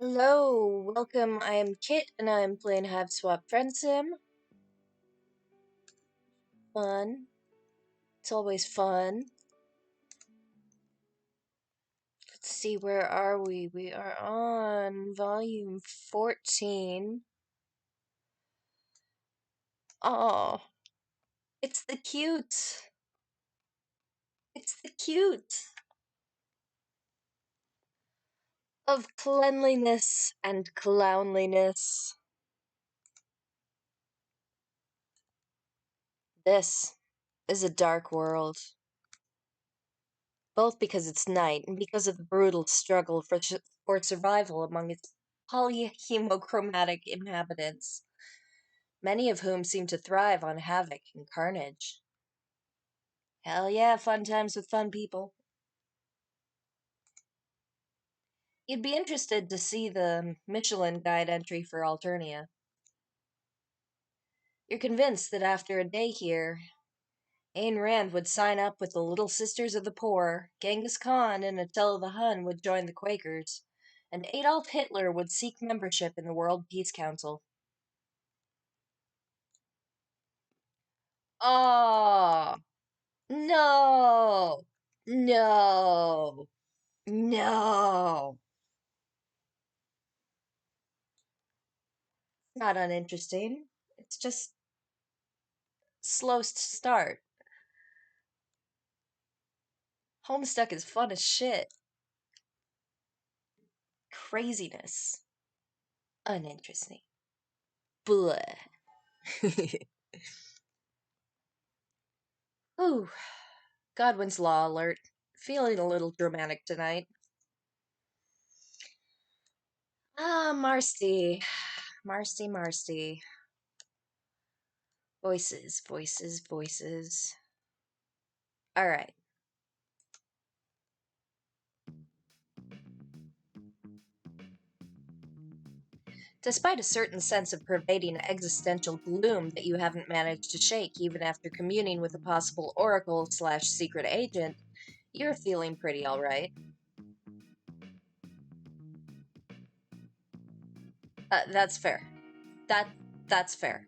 Hello, welcome. I am Kit and I am playing Hiveswap Friendsim. Fun. It's always fun. Let's see, where are we? We are on volume 14. Oh, it's the cute. It's the cute of cleanliness and clownliness. This is a dark world, both because it's night and because of the brutal struggle for survival among its polyhemochromatic inhabitants, many of whom seem to thrive on havoc and carnage. Hell yeah, fun times with fun people. You'd be interested to see the Michelin Guide entry for Alternia. You're convinced that after a day here, Ayn Rand would sign up with the Little Sisters of the Poor, Genghis Khan and Attila the Hun would join the Quakers, and Adolf Hitler would seek membership in the World Peace Council. Oh, no, no, no. Not uninteresting. It's just slow to start. Homestuck is fun as shit. Craziness. Uninteresting. Bleh. Ooh, Godwin's Law alert. Feeling a little dramatic tonight. Ah, Marcy. Marcy. Voices, voices, voices. Alright. Despite a certain sense of pervading existential gloom that you haven't managed to shake even after communing with a possible oracle/secret agent, you're feeling pretty alright. That's fair. That's fair.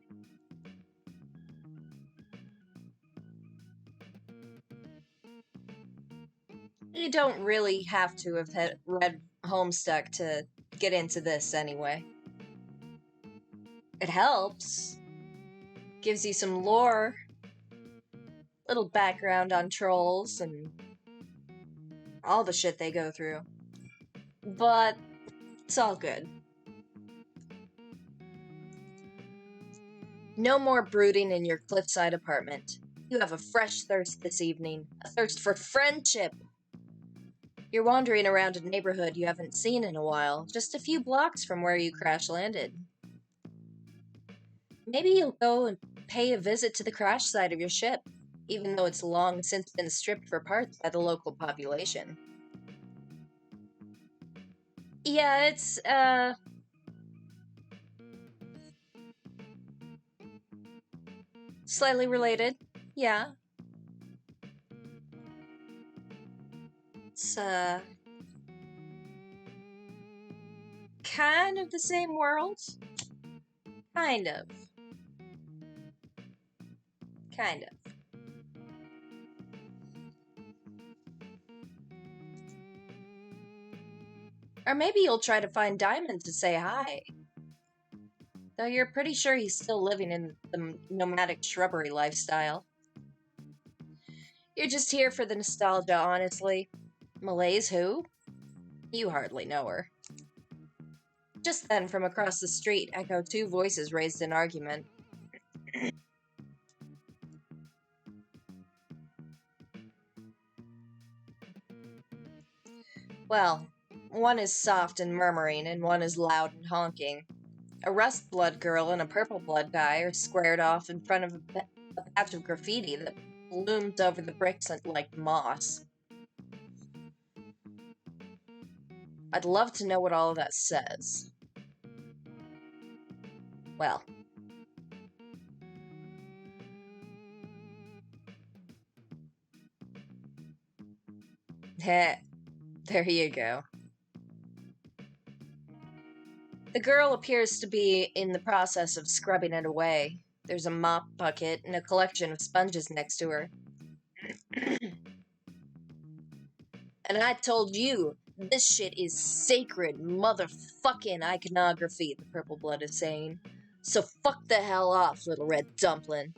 You don't really have to have read Homestuck to get into this anyway. It helps. Gives you some lore, little background on trolls, and all the shit they go through. But it's all good. No more brooding in your cliffside apartment. You have a fresh thirst this evening, a thirst for friendship. You're wandering around a neighborhood you haven't seen in a while, just a few blocks from where you crash landed. Maybe you'll go and pay a visit to the crash site of your ship, even though it's long since been stripped for parts by the local population. Yeah, it's, slightly related. Yeah. It's, kind of the same world. Kind of. Kind of. Or maybe you'll try to find Diamond to say hi. Though you're pretty sure he's still living in the nomadic shrubbery lifestyle. You're just here for the nostalgia, honestly. Malays who? You hardly know her. Just then, from across the street, echo two voices raised an argument. Well, one is soft and murmuring, and one is loud and honking. A rust blood girl and a purple blood guy are squared off in front of a patch of graffiti that blooms over the bricks like moss. I'd love to know what all of that says. Well, heh, there you go. The girl appears to be in the process of scrubbing it away. There's a mop bucket and a collection of sponges next to her. And I told you, this shit is sacred motherfucking iconography, the purple blood is saying. So fuck the hell off, little red dumpling.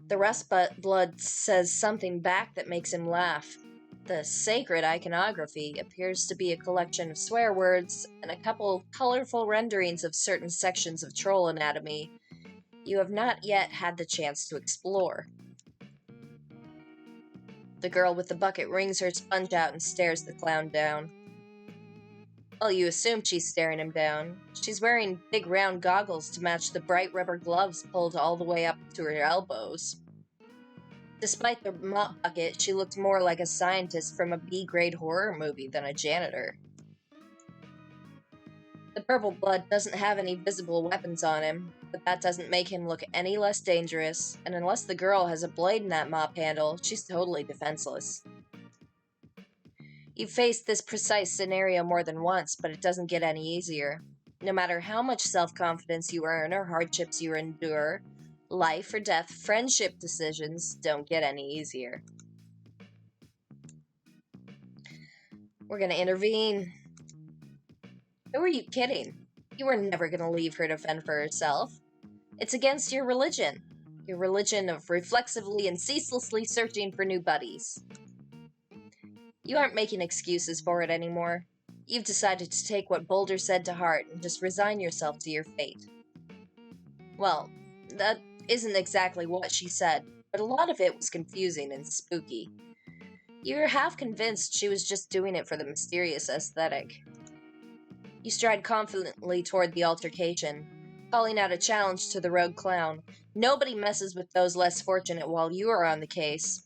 The rust blood says something back that makes him laugh. The sacred iconography appears to be a collection of swear words and a couple colorful renderings of certain sections of troll anatomy you have not yet had the chance to explore. The girl with the bucket wrings her sponge out and stares the clown down. Well, you assume she's staring him down. She's wearing big round goggles to match the bright rubber gloves pulled all the way up to her elbows. Despite the mop bucket, she looks more like a scientist from a B-grade horror movie than a janitor. The purple blood doesn't have any visible weapons on him, but that doesn't make him look any less dangerous, and unless the girl has a blade in that mop handle, she's totally defenseless. You've faced this precise scenario more than once, but it doesn't get any easier. No matter how much self-confidence you earn or hardships you endure, life or death friendship decisions don't get any easier. We're gonna intervene. Who are you kidding? You were never gonna leave her to fend for herself. It's against your religion of reflexively and ceaselessly searching for new buddies. You aren't making excuses for it anymore. You've decided to take what Boulder said to heart and just resign yourself to your fate. Well, that isn't exactly what she said, but a lot of it was confusing and spooky. You're half convinced she was just doing it for the mysterious aesthetic. You stride confidently toward the altercation, calling out a challenge to the rogue clown. Nobody messes with those less fortunate while you are on the case.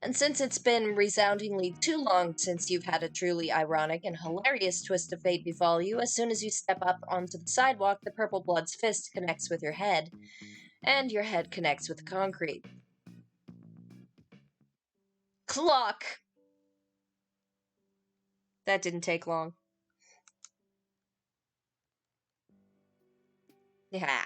And since it's been resoundingly too long since you've had a truly ironic and hilarious twist of fate befall you, as soon as you step up onto the sidewalk, the purple blood's fist connects with your head, and your head connects with the concrete. Clock! That didn't take long. Yeah.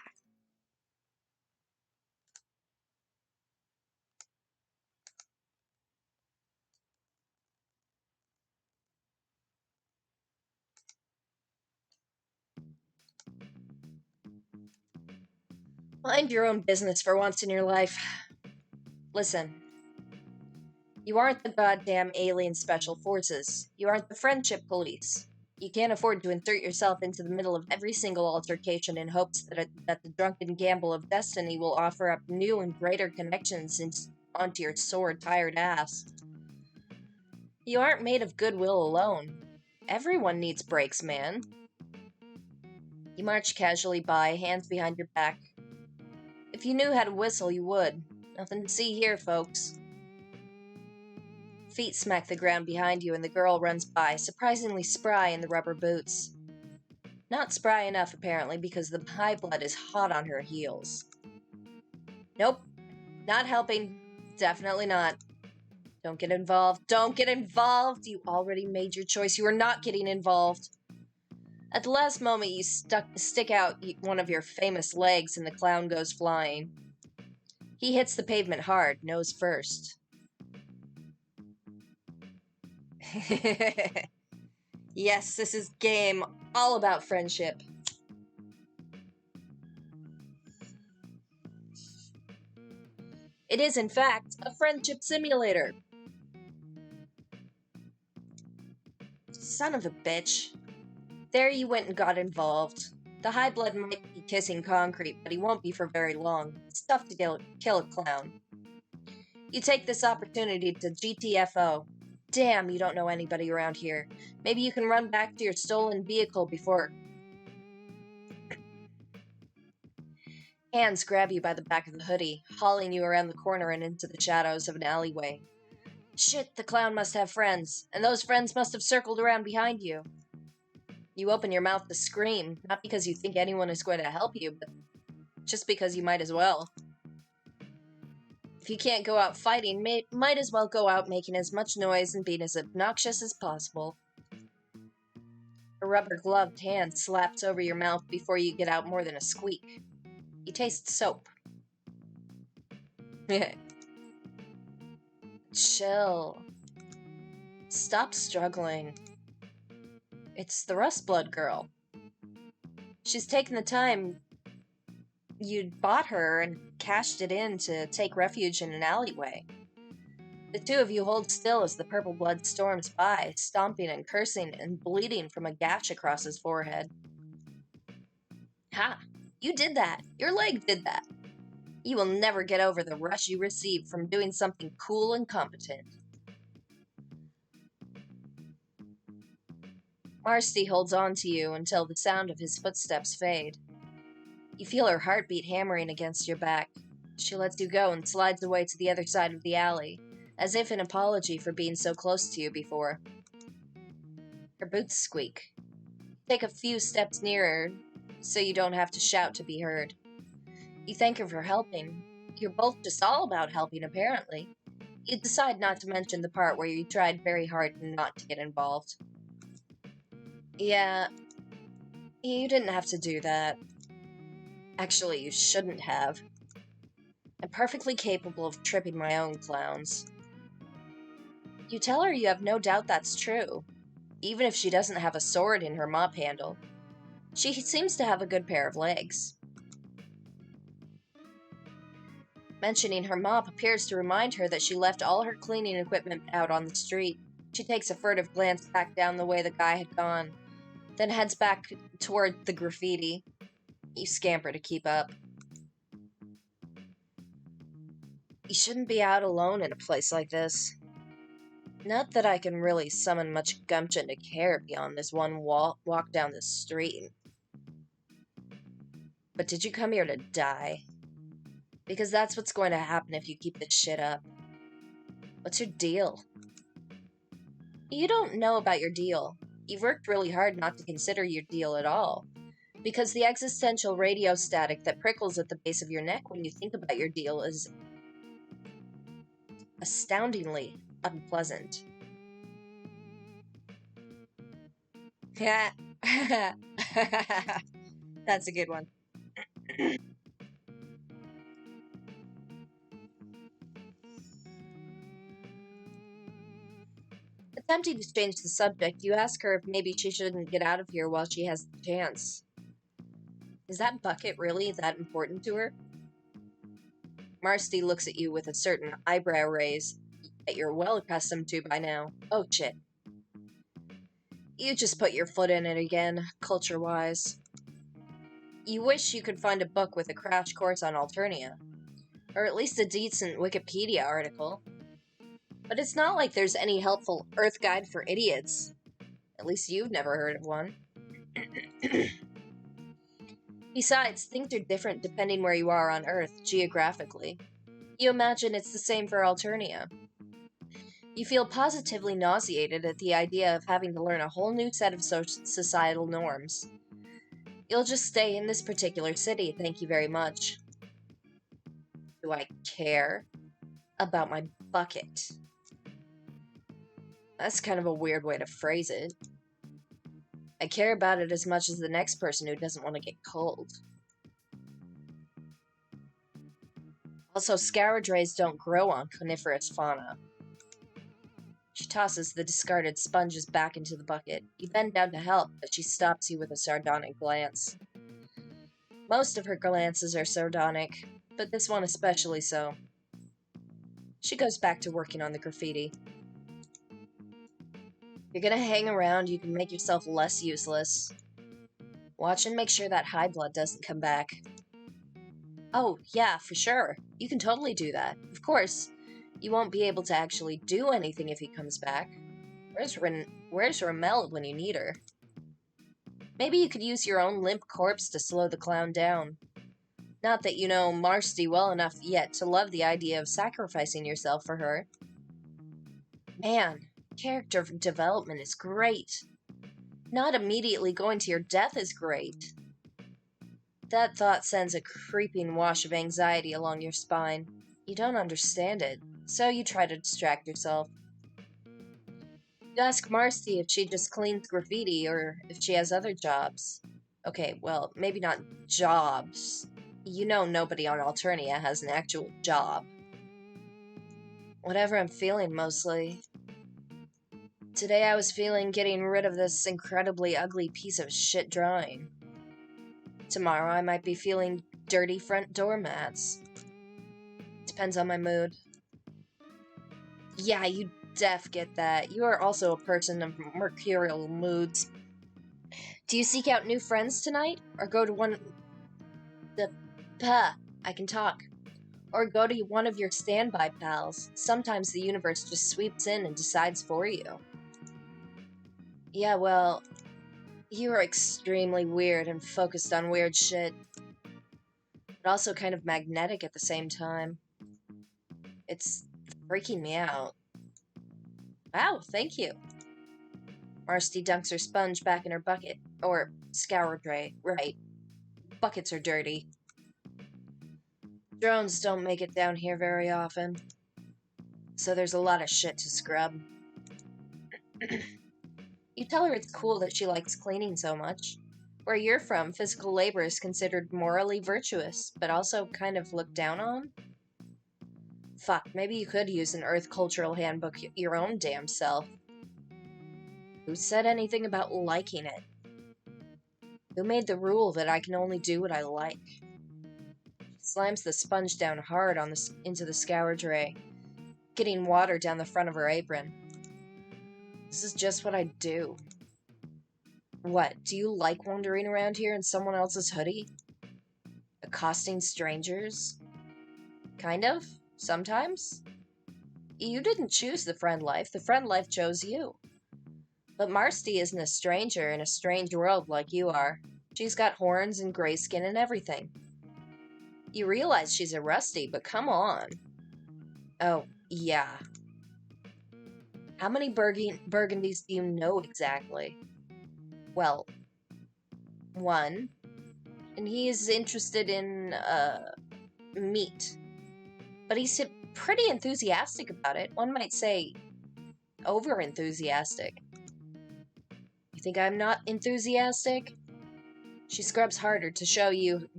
Mind your own business for once in your life. Listen. You aren't the goddamn alien special forces. You aren't the friendship police. You can't afford to insert yourself into the middle of every single altercation in hopes that the drunken gamble of destiny will offer up new and greater connections onto your sore, tired ass. You aren't made of goodwill alone. Everyone needs breaks, man. You march casually by, hands behind your back. If you knew how to whistle, you would. Nothing to see here, folks. Feet smack the ground behind you and the girl runs by, surprisingly spry in the rubber boots. Not spry enough, apparently, because the high blood is hot on her heels. Nope. Not helping. Definitely not. Don't get involved. Don't get involved! You already made your choice. You are not getting involved. At the last moment, you stick out one of your famous legs and the clown goes flying. He hits the pavement hard, nose first. Yes, this is game all about friendship. It is, in fact, a friendship simulator. Son of a bitch. There you went and got involved. The high blood might be kissing concrete, but he won't be for very long. It's tough to kill a clown. You take this opportunity to GTFO. Damn, you don't know anybody around here. Maybe you can run back to your stolen vehicle before... Hands grab you by the back of the hoodie, hauling you around the corner and into the shadows of an alleyway. Shit, the clown must have friends, and those friends must have circled around behind you. You open your mouth to scream, not because you think anyone is going to help you, but just because you might as well. If you can't go out fighting, might as well go out making as much noise and being as obnoxious as possible. A rubber-gloved hand slaps over your mouth before you get out more than a squeak. You taste soap. Chill. Stop struggling. It's the Rustblood girl. She's taken the time you'd bought her and cashed it in to take refuge in an alleyway. The two of you hold still as the purple blood storms by, stomping and cursing and bleeding from a gash across his forehead. Ha! You did that! Your leg did that! You will never get over the rush you received from doing something cool and competent. Marcy holds on to you until the sound of his footsteps fade. You feel her heartbeat hammering against your back. She lets you go and slides away to the other side of the alley, as if in apology for being so close to you before. Her boots squeak. Take a few steps nearer, so you don't have to shout to be heard. You thank her for helping. You're both just all about helping, apparently. You decide not to mention the part where you tried very hard not to get involved. Yeah, you didn't have to do that. Actually, you shouldn't have. I'm perfectly capable of tripping my own clowns. You tell her you have no doubt that's true, even if she doesn't have a sword in her mop handle. She seems to have a good pair of legs. Mentioning her mop appears to remind her that she left all her cleaning equipment out on the street. She takes a furtive glance back down the way the guy had gone, then heads back toward the graffiti. You scamper to keep up. You shouldn't be out alone in a place like this. Not that I can really summon much gumption to care beyond this one walk down the street. But did you come here to die? Because that's what's going to happen if you keep this shit up. What's your deal? You don't know about your deal. You've worked really hard not to consider your deal at all. Because the existential radio static that prickles at the base of your neck when you think about your deal is astoundingly unpleasant. Yeah. That's a good one. Attempting to change the subject, you ask her if maybe she shouldn't get out of here while she has the chance. Is that bucket really that important to her? Marcy looks at you with a certain eyebrow raise that you're well accustomed to by now. Oh shit. You just put your foot in it again, culture-wise. You wish you could find a book with a crash course on Alternia. Or at least a decent Wikipedia article. But it's not like there's any helpful Earth Guide for Idiots. At least you've never heard of one. Besides, things are different depending where you are on Earth, geographically. You imagine it's the same for Alternia. You feel positively nauseated at the idea of having to learn a whole new set of societal norms. You'll just stay in this particular city, thank you very much. Do I care about my bucket? That's kind of a weird way to phrase it. I care about it as much as the next person who doesn't want to get cold. Also, scourge rays don't grow on coniferous fauna. She tosses the discarded sponges back into the bucket. You bend down to help, but she stops you with a sardonic glance. Most of her glances are sardonic, but this one especially so. She goes back to working on the graffiti. If you're gonna hang around, you can make yourself less useless. Watch and make sure that high blood doesn't come back. Oh, yeah, for sure. You can totally do that. Of course, you won't be able to actually do anything if he comes back. Where's Ramel when you need her? Maybe you could use your own limp corpse to slow the clown down. Not that you know Marcy well enough yet to love the idea of sacrificing yourself for her. Man, character development is great. Not immediately going to your death is great. That thought sends a creeping wash of anxiety along your spine. You don't understand it, so you try to distract yourself. You ask Marcy if she just cleans graffiti or if she has other jobs. Okay, well, maybe not jobs. You know nobody on Alternia has an actual job. Whatever I'm feeling, mostly. Today I was feeling getting rid of this incredibly ugly piece of shit drawing. Tomorrow I might be feeling dirty front doormats. Depends on my mood. Yeah, you def get that. You are also a person of mercurial moods. Do you seek out new friends tonight? Or go to one... I can talk. Or go to one of your standby pals. Sometimes the universe just sweeps in and decides for you. Yeah, well, you are extremely weird and focused on weird shit. But also kind of magnetic at the same time. It's freaking me out. Wow, thank you. Marcy dunks her sponge back in her bucket. Or scour tray, right. Buckets are dirty. Drones don't make it down here very often. So there's a lot of shit to scrub. You tell her it's cool that she likes cleaning so much. Where you're from, physical labor is considered morally virtuous, but also kind of looked down on? Fuck, maybe you could use an Earth Cultural Handbook your own damn self. Who said anything about liking it? Who made the rule that I can only do what I like? Slams the sponge down hard into the scour tray, getting water down the front of her apron. This is just what I do. What, do you like wandering around here in someone else's hoodie? Accosting strangers? Kind of, sometimes. You didn't choose the friend life chose you. But Marcy isn't a stranger in a strange world like you are. She's got horns and gray skin and everything. You realize she's a rusty, but come on. Oh, yeah. How many burgundies do you know exactly? Well, one. And he is interested in, meat. But he's pretty enthusiastic about it. One might say, over-enthusiastic. You think I'm not enthusiastic? She scrubs harder to show you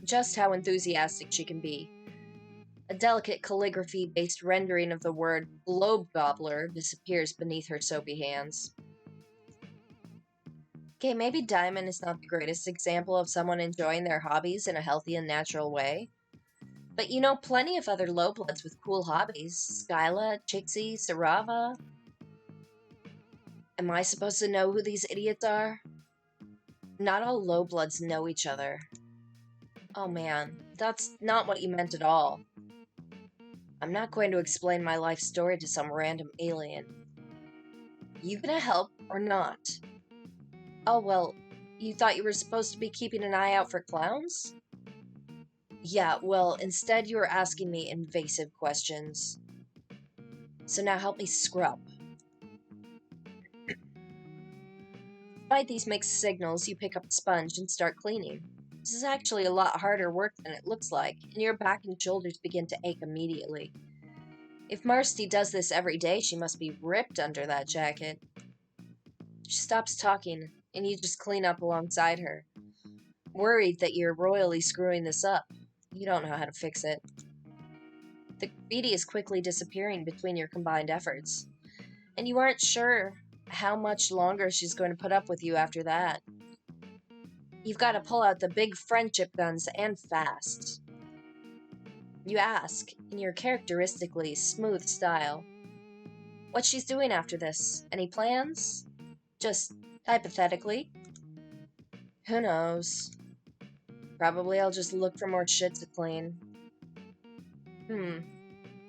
just how enthusiastic she can be. A delicate calligraphy-based rendering of the word globe gobbler disappears beneath her soapy hands. Okay, maybe Diamond is not the greatest example of someone enjoying their hobbies in a healthy and natural way. But you know plenty of other lowbloods with cool hobbies. Skyla, Chixie, Sarava. Am I supposed to know who these idiots are? Not all lowbloods know each other. Oh man, that's not what you meant at all. I'm not going to explain my life story to some random alien. You gonna help or not? Oh well, you thought you were supposed to be keeping an eye out for clowns? Yeah, well, instead you were asking me invasive questions. So now help me scrub. Despite these mixed signals, you pick up a sponge and start cleaning. This is actually a lot harder work than it looks like, and your back and shoulders begin to ache immediately. If Marcy does this every day, she must be ripped under that jacket. She stops talking, and you just clean up alongside her. Worried that you're royally screwing this up. You don't know how to fix it. The graffiti is quickly disappearing between your combined efforts, and you aren't sure how much longer she's going to put up with you after that. You've got to pull out the big friendship guns and fast. You ask, in your characteristically smooth style, what she's doing after this. Any plans? Just hypothetically. Who knows? Probably I'll just look for more shit to clean.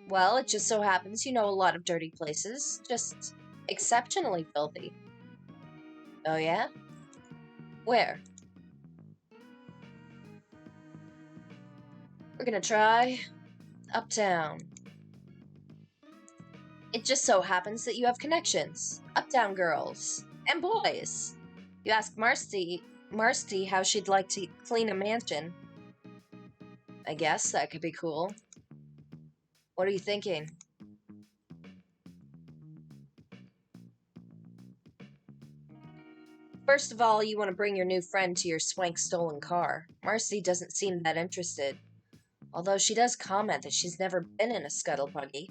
Well, it just so happens you know a lot of dirty places. Just exceptionally filthy. Oh yeah? Where? We're gonna try Uptown. It just so happens that you have connections. Uptown girls. And boys. You ask Marcy how she'd like to clean a mansion. I guess that could be cool. What are you thinking? First of all, you want to bring your new friend to your swank stolen car. Marcy doesn't seem that interested, although she does comment that she's never been in a scuttle buggy.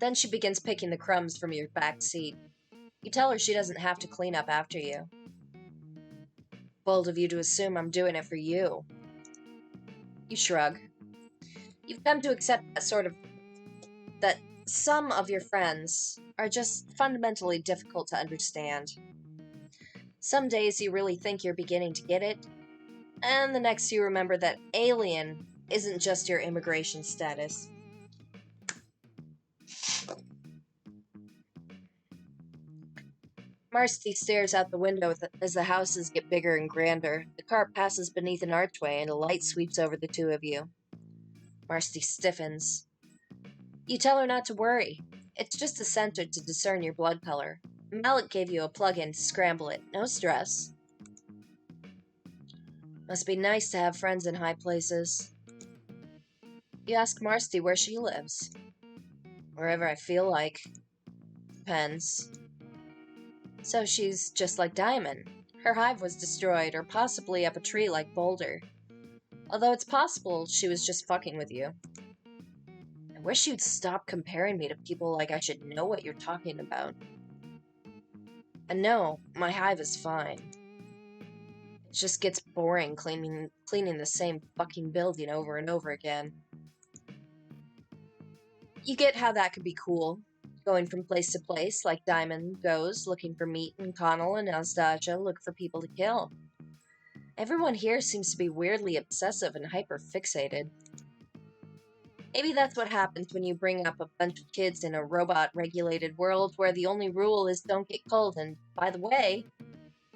Then she begins picking the crumbs from your back seat. You tell her she doesn't have to clean up after you. Bold of you to assume I'm doing it for you. You shrug. You've come to accept that some of your friends are just fundamentally difficult to understand. Some days you really think you're beginning to get it, and the next you remember that alien isn't just your immigration status. Marcy stares out the window as the houses get bigger and grander. The car passes beneath an archway and a light sweeps over the two of you. Marcy stiffens. You tell her not to worry. It's just a sensor to discern your blood color. Malik gave you a plug-in to scramble it. No stress. Must be nice to have friends in high places. You ask Marcy where she lives. Wherever I feel like. Depends. So she's just like Diamond. Her hive was destroyed, or possibly up a tree like Boulder. Although it's possible she was just fucking with you. I wish you'd stop comparing me to people like I should know what you're talking about. And no, my hive is fine. It just gets boring cleaning the same fucking building over and over again. You get how that could be cool, going from place to place like Diamond goes, looking for meat, and Connell and Anastasia look for people to kill. Everyone here seems to be weirdly obsessive and hyper-fixated. Maybe that's what happens when you bring up a bunch of kids in a robot-regulated world where the only rule is don't get cold, and, by the way,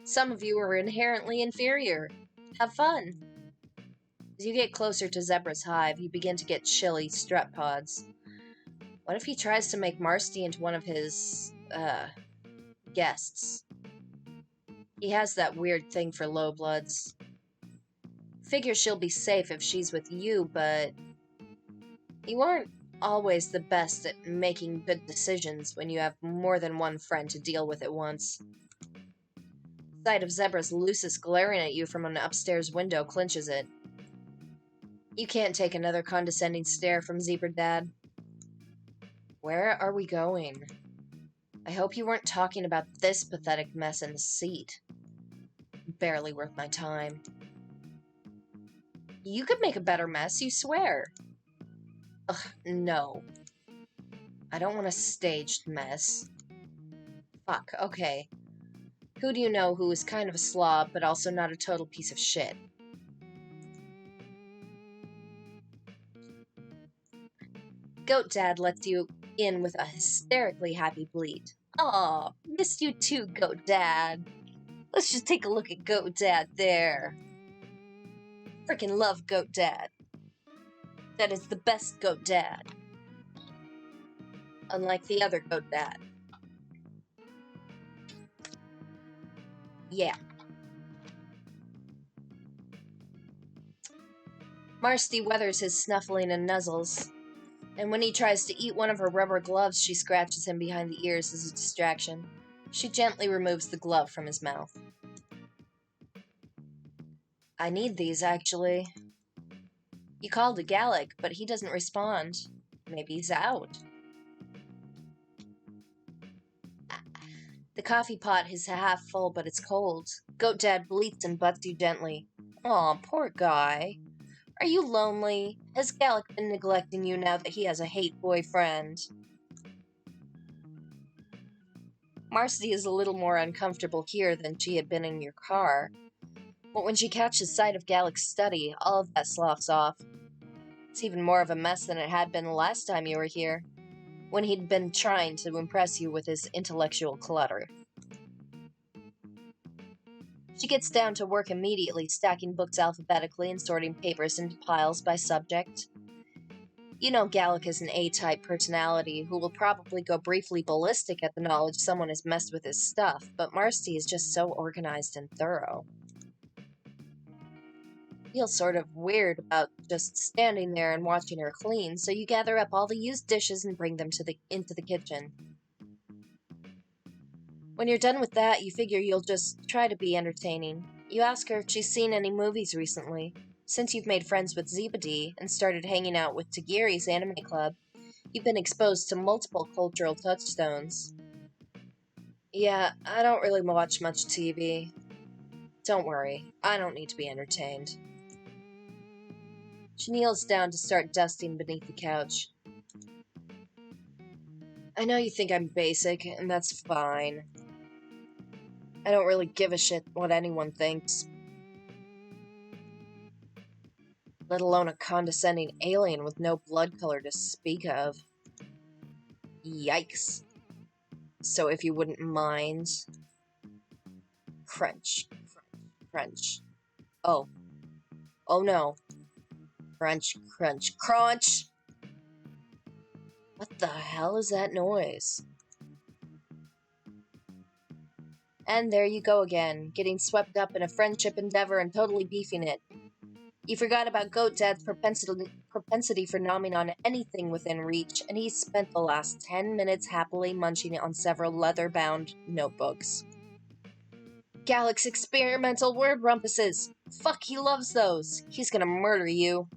some of you are inherently inferior. Have fun. As you get closer to Zebra's hive, you begin to get chilly strep pods. What if he tries to make Marcy into one of his, guests? He has that weird thing for low bloods. Figure she'll be safe if she's with you, but you aren't always the best at making good decisions when you have more than one friend to deal with at once. The sight of Zebra's Lucis glaring at you from an upstairs window clinches it. You can't take another condescending stare from Zebra Dad. Where are we going? I hope you weren't talking about this pathetic mess in the seat. Barely worth my time. You could make a better mess, you swear. Ugh, no. I don't want a staged mess. Fuck, okay. Who do you know who is kind of a slob, but also not a total piece of shit? Goat Dad lets you in with a hysterically happy bleat. Aw, missed you too, Goat Dad. Let's just take a look at Goat Dad there. Frickin' love Goat Dad. That is the best Goat Dad. Unlike the other Goat Dad. Yeah. Marcy weathers his snuffling and nuzzles, and when he tries to eat one of her rubber gloves, she scratches him behind the ears as a distraction. She gently removes the glove from his mouth. I need these, actually. You called to Gallic, but he doesn't respond. Maybe he's out. The coffee pot is half full, but it's cold. Goat Dad bleats and butts you gently. Aw, poor guy. Are you lonely? Has Gallic been neglecting you now that he has a hate boyfriend? Marcy is a little more uncomfortable here than she had been in your car. But when she catches sight of Gallic's study, all of that sloughs off. It's even more of a mess than it had been the last time you were here, when he'd been trying to impress you with his intellectual clutter. She gets down to work immediately, stacking books alphabetically and sorting papers into piles by subject. You know Gallic is an A-type personality who will probably go briefly ballistic at the knowledge someone has messed with his stuff, but Marcy is just so organized and thorough. Feel sort of weird about just standing there and watching her clean, so you gather up all the used dishes and bring them into the kitchen. When you're done with that, you figure you'll just try to be entertaining. You ask her if she's seen any movies recently. Since you've made friends with Zebedee and started hanging out with Tagiri's anime club, you've been exposed to multiple cultural touchstones. Yeah, I don't really watch much TV. Don't worry, I don't need to be entertained. She kneels down to start dusting beneath the couch. I know you think I'm basic, and that's fine. I don't really give a shit what anyone thinks, let alone a condescending alien with no blood color to speak of. Yikes. So if you wouldn't mind... Crunch. Crunch. Oh. Oh no. Crunch, crunch, crunch! What the hell is that noise? And there you go again, getting swept up in a friendship endeavor and totally beefing it. You forgot about Goat Dad's propensity for nomming on anything within reach, and he spent the last 10 minutes happily munching on several leather-bound notebooks. Galax experimental word rumpuses! Fuck, he loves those! He's gonna murder you!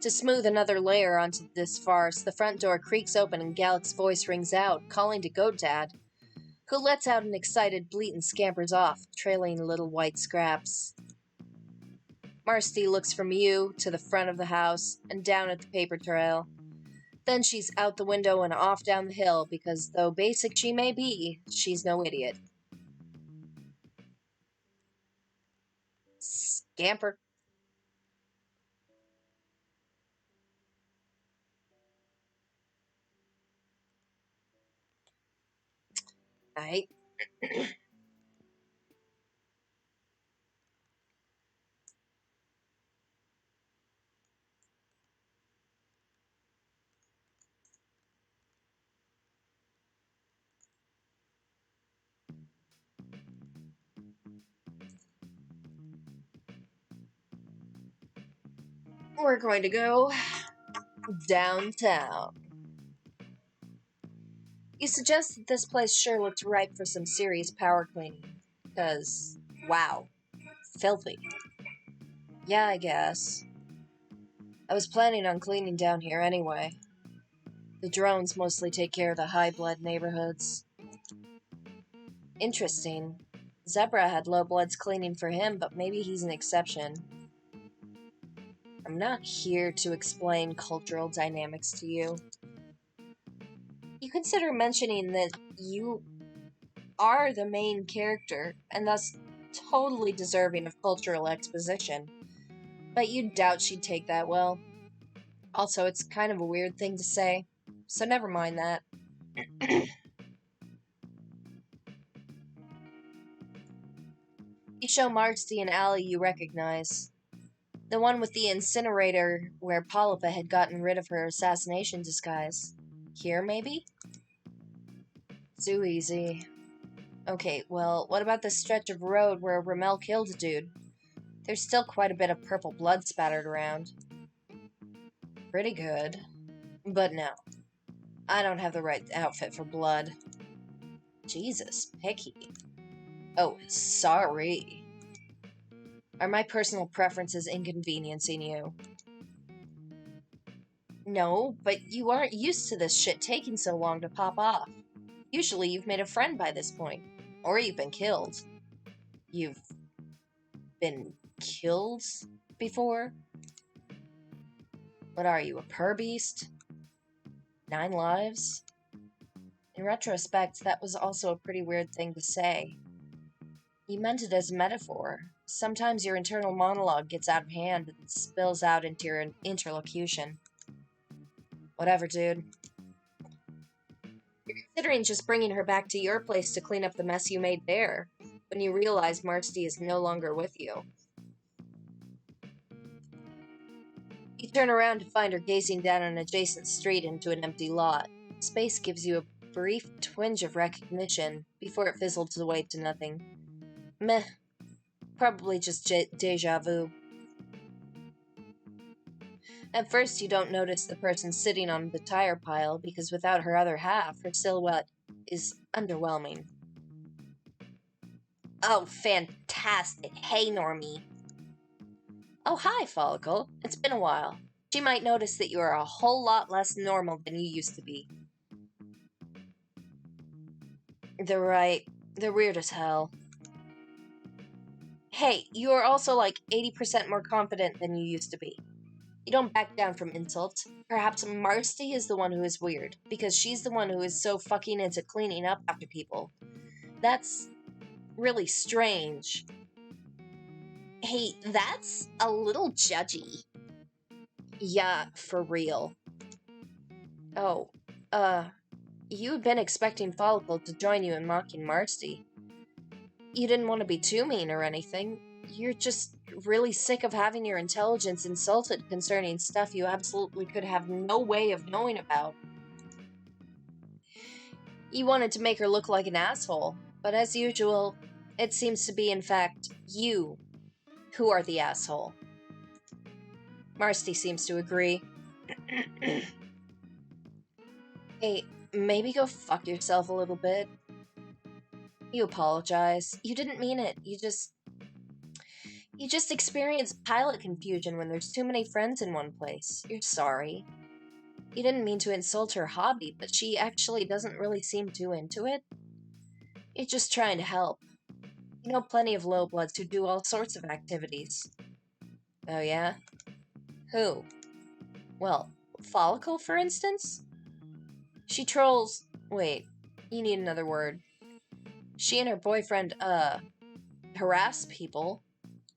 To smooth another layer onto this farce, the front door creaks open and Galax's voice rings out, calling to Goat Dad, who lets out an excited bleat and scampers off, trailing little white scraps. Marsty looks from you to the front of the house and down at the paper trail. Then she's out the window and off down the hill because, though basic she may be, she's no idiot. Scamper. Alright. We're going to go downtown. You suggest that this place sure looks ripe for some serious power cleaning. Because, wow, filthy. Yeah, I guess. I was planning on cleaning down here anyway. The drones mostly take care of the high-blood neighborhoods. Interesting. Zebra had low bloods cleaning for him, but maybe he's an exception. I'm not here to explain cultural dynamics to you. You consider mentioning that you are the main character, and thus totally deserving of cultural exposition. But you doubt she'd take that well. Also, it's kind of a weird thing to say, so never mind that. You show Marsty an alley you recognize. The one with the incinerator where Polypa had gotten rid of her assassination disguise. Here, maybe? Too easy. Okay, well, what about this stretch of road where Ramel killed a dude? There's still quite a bit of purple blood spattered around. Pretty good. But no. I don't have the right outfit for blood. Jesus, picky. Oh, sorry. Are my personal preferences inconveniencing you? No, but you aren't used to this shit taking so long to pop off. Usually you've made a friend by this point. Or you've been killed. You've been killed before? What are you, a pur beast? 9 lives? In retrospect, that was also a pretty weird thing to say. You meant it as a metaphor. Sometimes your internal monologue gets out of hand and spills out into your interlocution. Whatever, dude. You're considering just bringing her back to your place to clean up the mess you made there, when you realize Marsty is no longer with you. You turn around to find her gazing down an adjacent street into an empty lot. Space gives you a brief twinge of recognition before it fizzles away to nothing. Meh. Probably just deja vu. At first, you don't notice the person sitting on the tire pile because without her other half, her silhouette is underwhelming. Oh, fantastic. Hey, Normie. Oh, hi, Follicle. It's been a while. She might notice that you are a whole lot less normal than you used to be. They're right. They're weird as hell. Hey, you are also like 80% more confident than you used to be. You don't back down from insults. Perhaps Marcy is the one who is weird, because she's the one who is so fucking into cleaning up after people. That's really strange. Hey, that's a little judgy. Yeah, for real. Oh, you'd been expecting Follicle to join you in mocking Marcy. You didn't want to be too mean or anything. You're just really sick of having your intelligence insulted concerning stuff you absolutely could have no way of knowing about. You wanted to make her look like an asshole, but as usual, it seems to be, in fact, you who are the asshole. Marcy seems to agree. Hey, maybe go fuck yourself a little bit. You apologize. You didn't mean it. You just experience pilot confusion when there's too many friends in one place. You're sorry. You didn't mean to insult her hobby, but she actually doesn't really seem too into it. You're just trying to help. You know plenty of low-bloods who do all sorts of activities. Oh yeah? Who? Well, Follicle, for instance? She trolls... Wait, you need another word. She and her boyfriend, harass people,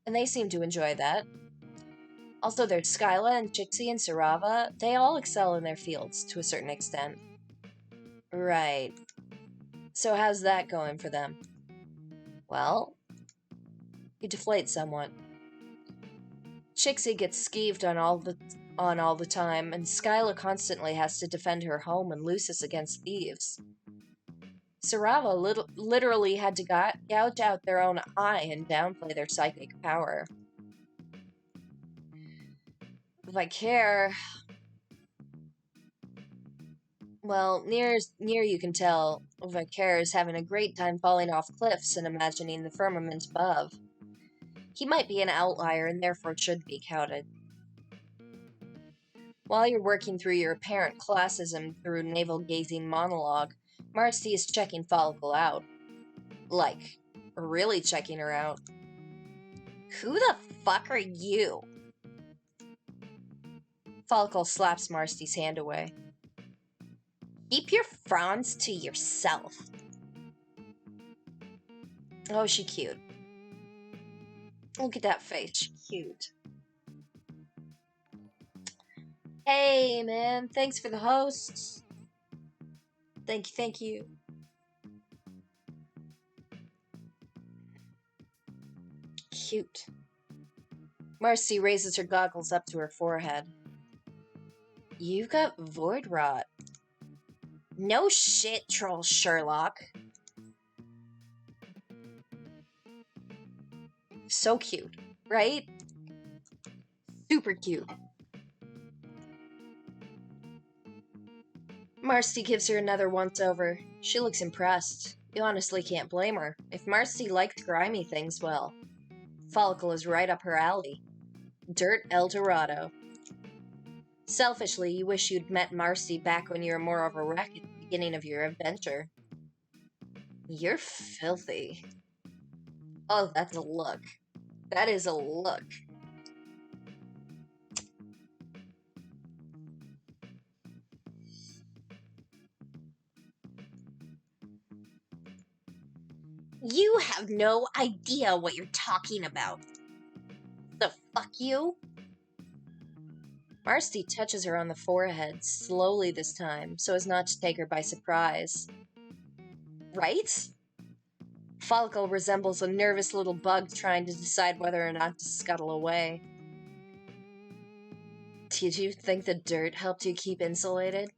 and they seem to enjoy that. Also, there's Skyla and Chixie and Sarava. They all excel in their fields, to a certain extent. Right. So how's that going for them? Well, you deflate somewhat. Chixie gets skeeved on all the time, and Skyla constantly has to defend her home and Lucis against thieves. Sarava literally had to gouge out their own eye and downplay their psychic power. Vicaire... Well, near you can tell, Vicaire is having a great time falling off cliffs and imagining the firmament above. He might be an outlier and therefore should be counted. While you're working through your apparent classism through navel-gazing monologue, Marcy is checking Follicle out. Like, really checking her out. Who the fuck are you? Follicle slaps Marcy's hand away. Keep your frowns to yourself. Oh, she cute. Look at that face. She cute. Hey, man. Thanks for the hosts. Thank you. Cute. Marcy raises her goggles up to her forehead. You've got void rot. No shit, Troll Sherlock. So cute, right? Super cute. Marcy gives her another once-over. She looks impressed. You honestly can't blame her. If Marcy liked grimy things, well, Follicle is right up her alley. Dirt El Dorado. Selfishly, you wish you'd met Marcy back when you were more of a wreck at the beginning of your adventure. You're filthy. Oh, that's a look. That is a look. You have no idea what you're talking about. The fuck you? Marcy touches her on the forehead, slowly this time, so as not to take her by surprise. Right? Follicle resembles a nervous little bug trying to decide whether or not to scuttle away. Did you think the dirt helped you keep insulated?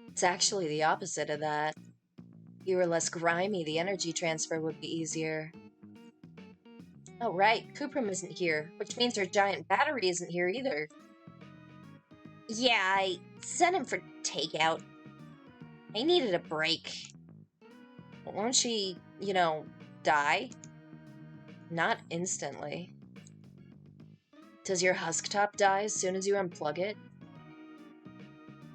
It's actually the opposite of that. If you were less grimy, the energy transfer would be easier. Oh, right, Kuprum isn't here, which means her giant battery isn't here either. Yeah, I sent him for takeout. I needed a break. Won't she, die? Not instantly. Does your husk top die as soon as you unplug it?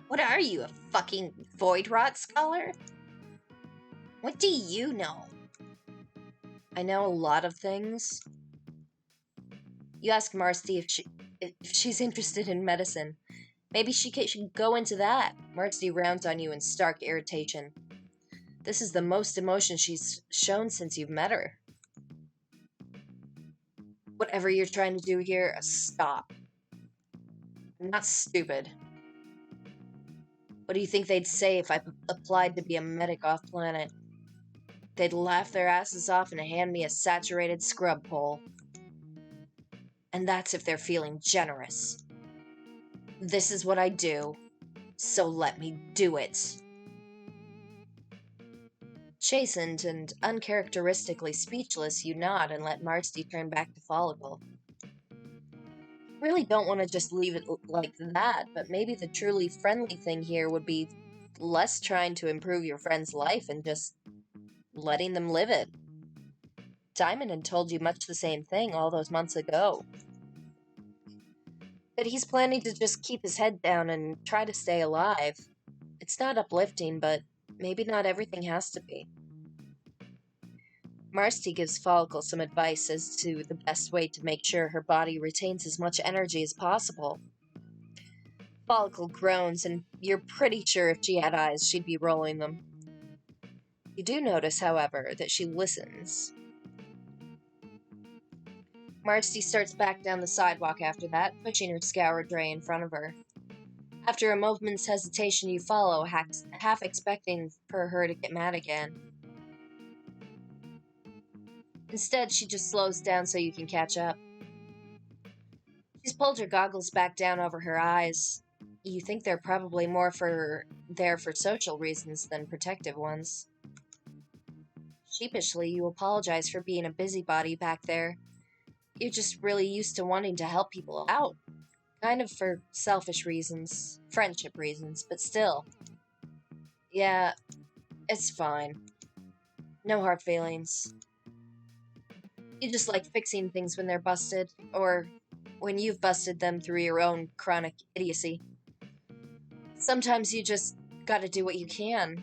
What are you, a fucking void rot scholar? What do you know? I know a lot of things. You ask Marcy if she's interested in medicine. Maybe she should go into that. Marcy rounds on you in stark irritation. This is the most emotion she's shown since you've met her. Whatever you're trying to do here, stop. I'm not stupid. What do you think they'd say if I applied to be a medic off-planet? They'd laugh their asses off and hand me a saturated scrub pole. And that's if they're feeling generous. This is what I do, so let me do it. Chastened and uncharacteristically speechless, you nod and let Marcy turn back to Follicle. Really don't want to just leave it like that, but maybe the truly friendly thing here would be less trying to improve your friend's life and just letting them live it. Diamond had told you much the same thing all those months ago. But he's planning to just keep his head down and try to stay alive. It's not uplifting, but maybe not everything has to be. Marcy gives Follicle some advice as to the best way to make sure her body retains as much energy as possible. Follicle groans, and you're pretty sure if she had eyes, she'd be rolling them. You do notice, however, that she listens. Marcy starts back down the sidewalk after that, pushing her scour dray in front of her. After a moment's hesitation, you follow, half expecting for her to get mad again. Instead, she just slows down so you can catch up. She's pulled her goggles back down over her eyes. You think they're probably more there for social reasons than protective ones. Sheepishly, you apologize for being a busybody back there. You're just really used to wanting to help people out. Kind of for selfish reasons, friendship reasons, but still. Yeah, it's fine. No hard feelings. You just like fixing things when they're busted, or when you've busted them through your own chronic idiocy. Sometimes you just gotta do what you can.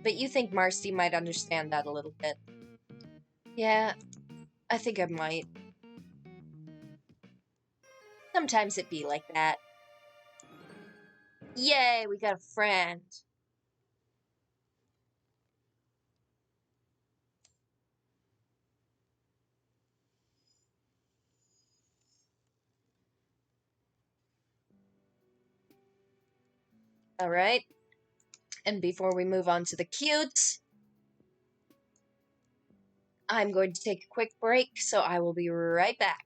But you think Marcy might understand that a little bit. Yeah, I think I might. Sometimes it be like that. Yay, we got a friend. Alright. And before we move on to the cute, I'm going to take a quick break, so I will be right back.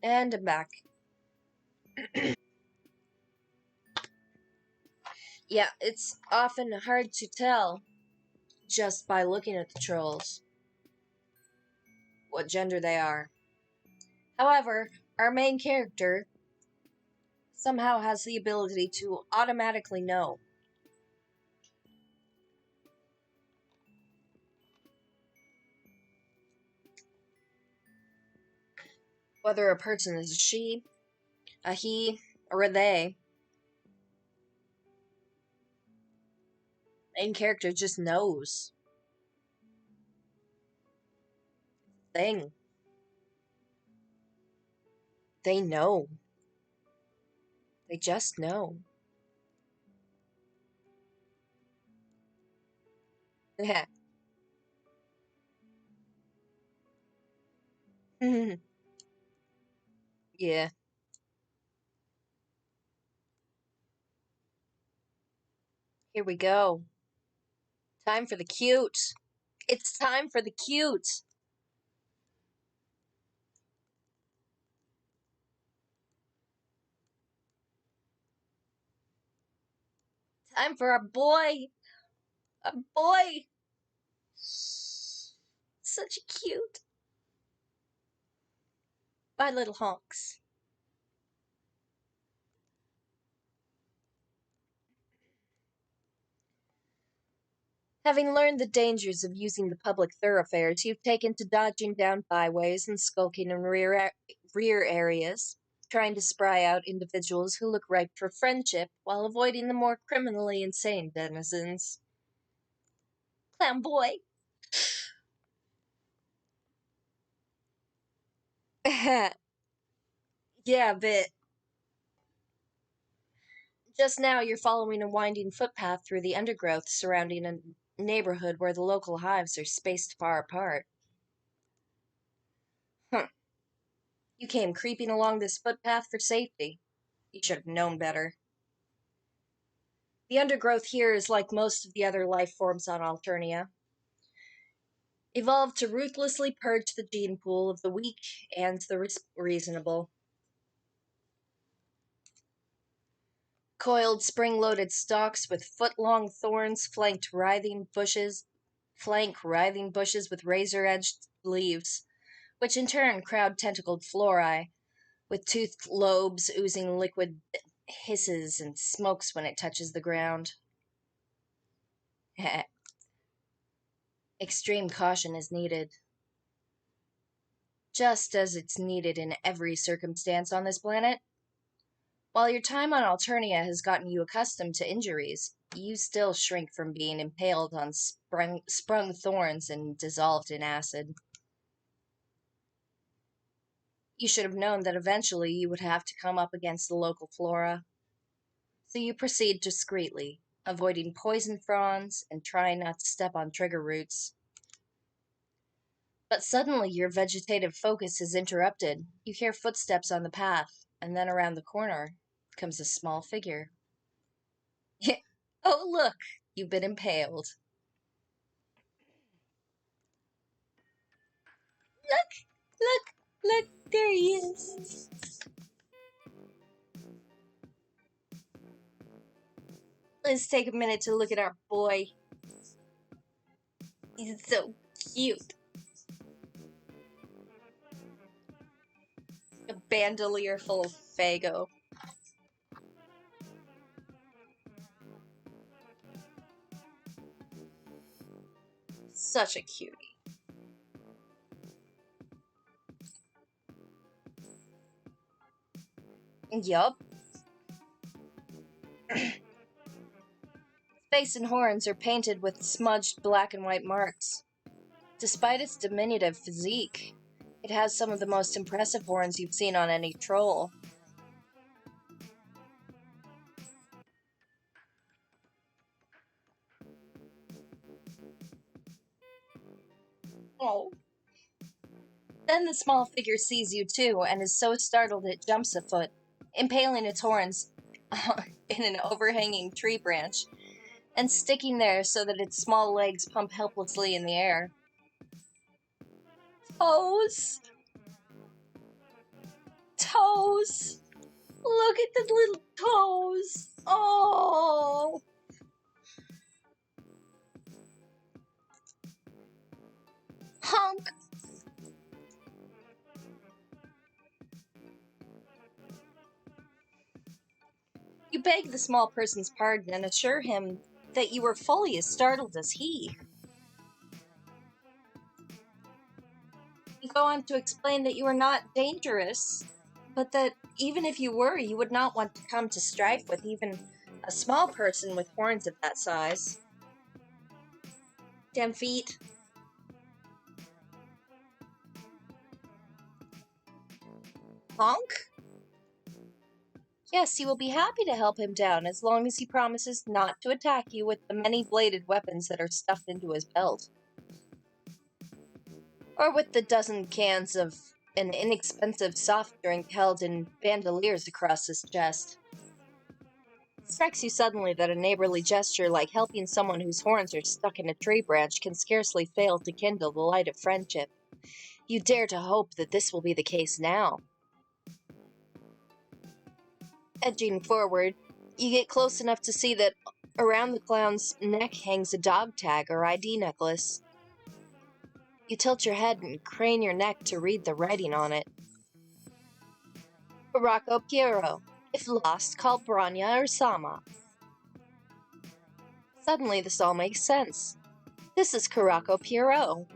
And I'm back. Yeah, it's often hard to tell just by looking at the trolls what gender they are. However, our main character somehow has the ability to automatically know whether a person is a she, a he, or a they. Main character just knows. Thing. They know. They just know. Yeah. Yeah. Here we go. Time for the cute. It's time for the cute. Time for a boy. A boy. Such cute. My little honks. Having learned the dangers of using the public thoroughfares, you've taken to dodging down byways and skulking in rear areas, trying to spry out individuals who look ripe for friendship while avoiding the more criminally insane denizens. Clown boy. Yeah, a bit. Just now, you're following a winding footpath through the undergrowth surrounding a neighborhood where the local hives are spaced far apart. Huh. You came creeping along this footpath for safety. You should have known better. The undergrowth here is like most of the other life forms on Alternia, evolved to ruthlessly purge the gene pool of the weak and the reasonable. Coiled, spring-loaded stalks with foot-long thorns flank writhing bushes with razor-edged leaves, which in turn crowd tentacled flori, with toothed lobes oozing liquid hisses and smokes when it touches the ground. Extreme caution is needed. Just as it's needed in every circumstance on this planet. While your time on Alternia has gotten you accustomed to injuries, you still shrink from being impaled on sprung thorns and dissolved in acid. You should have known that eventually you would have to come up against the local flora. So you proceed discreetly, avoiding poison fronds and trying not to step on trigger roots. But suddenly your vegetative focus is interrupted. You hear footsteps on the path, and then around the corner comes a small figure. Oh, look, you've been impaled. Look, there he is. Let's take a minute to look at our boy. He's so cute. A bandolier full of Fago. Such a cutie. Yup. Face and horns are painted with smudged black and white marks. Despite its diminutive physique, it has some of the most impressive horns you've seen on any troll. Oh. Then the small figure sees you too and is so startled it jumps a foot, impaling its horns in an overhanging tree branch and sticking there so that its small legs pump helplessly in the air. Pose! toes! Look at the little toes! Oh! Honk! You beg the small person's pardon and assure him that you were fully as startled as he. You go on to explain that you are not dangerous, but that even if you were, you would not want to come to strife with even a small person with horns of that size. 10 feet. Honk? Yes, you will be happy to help him down as long as he promises not to attack you with the many bladed weapons that are stuffed into his belt. Or with the dozen cans of an inexpensive soft drink held in bandoliers across his chest. It strikes you suddenly that a neighborly gesture like helping someone whose horns are stuck in a tree branch can scarcely fail to kindle the light of friendship. You dare to hope that this will be the case now. Edging forward, you get close enough to see that around the clown's neck hangs a dog tag or ID necklace. You tilt your head and crane your neck to read the writing on it. Baracco Piero. If lost, call Branya or Sama. Suddenly, this all makes sense. This is Caracco Piero.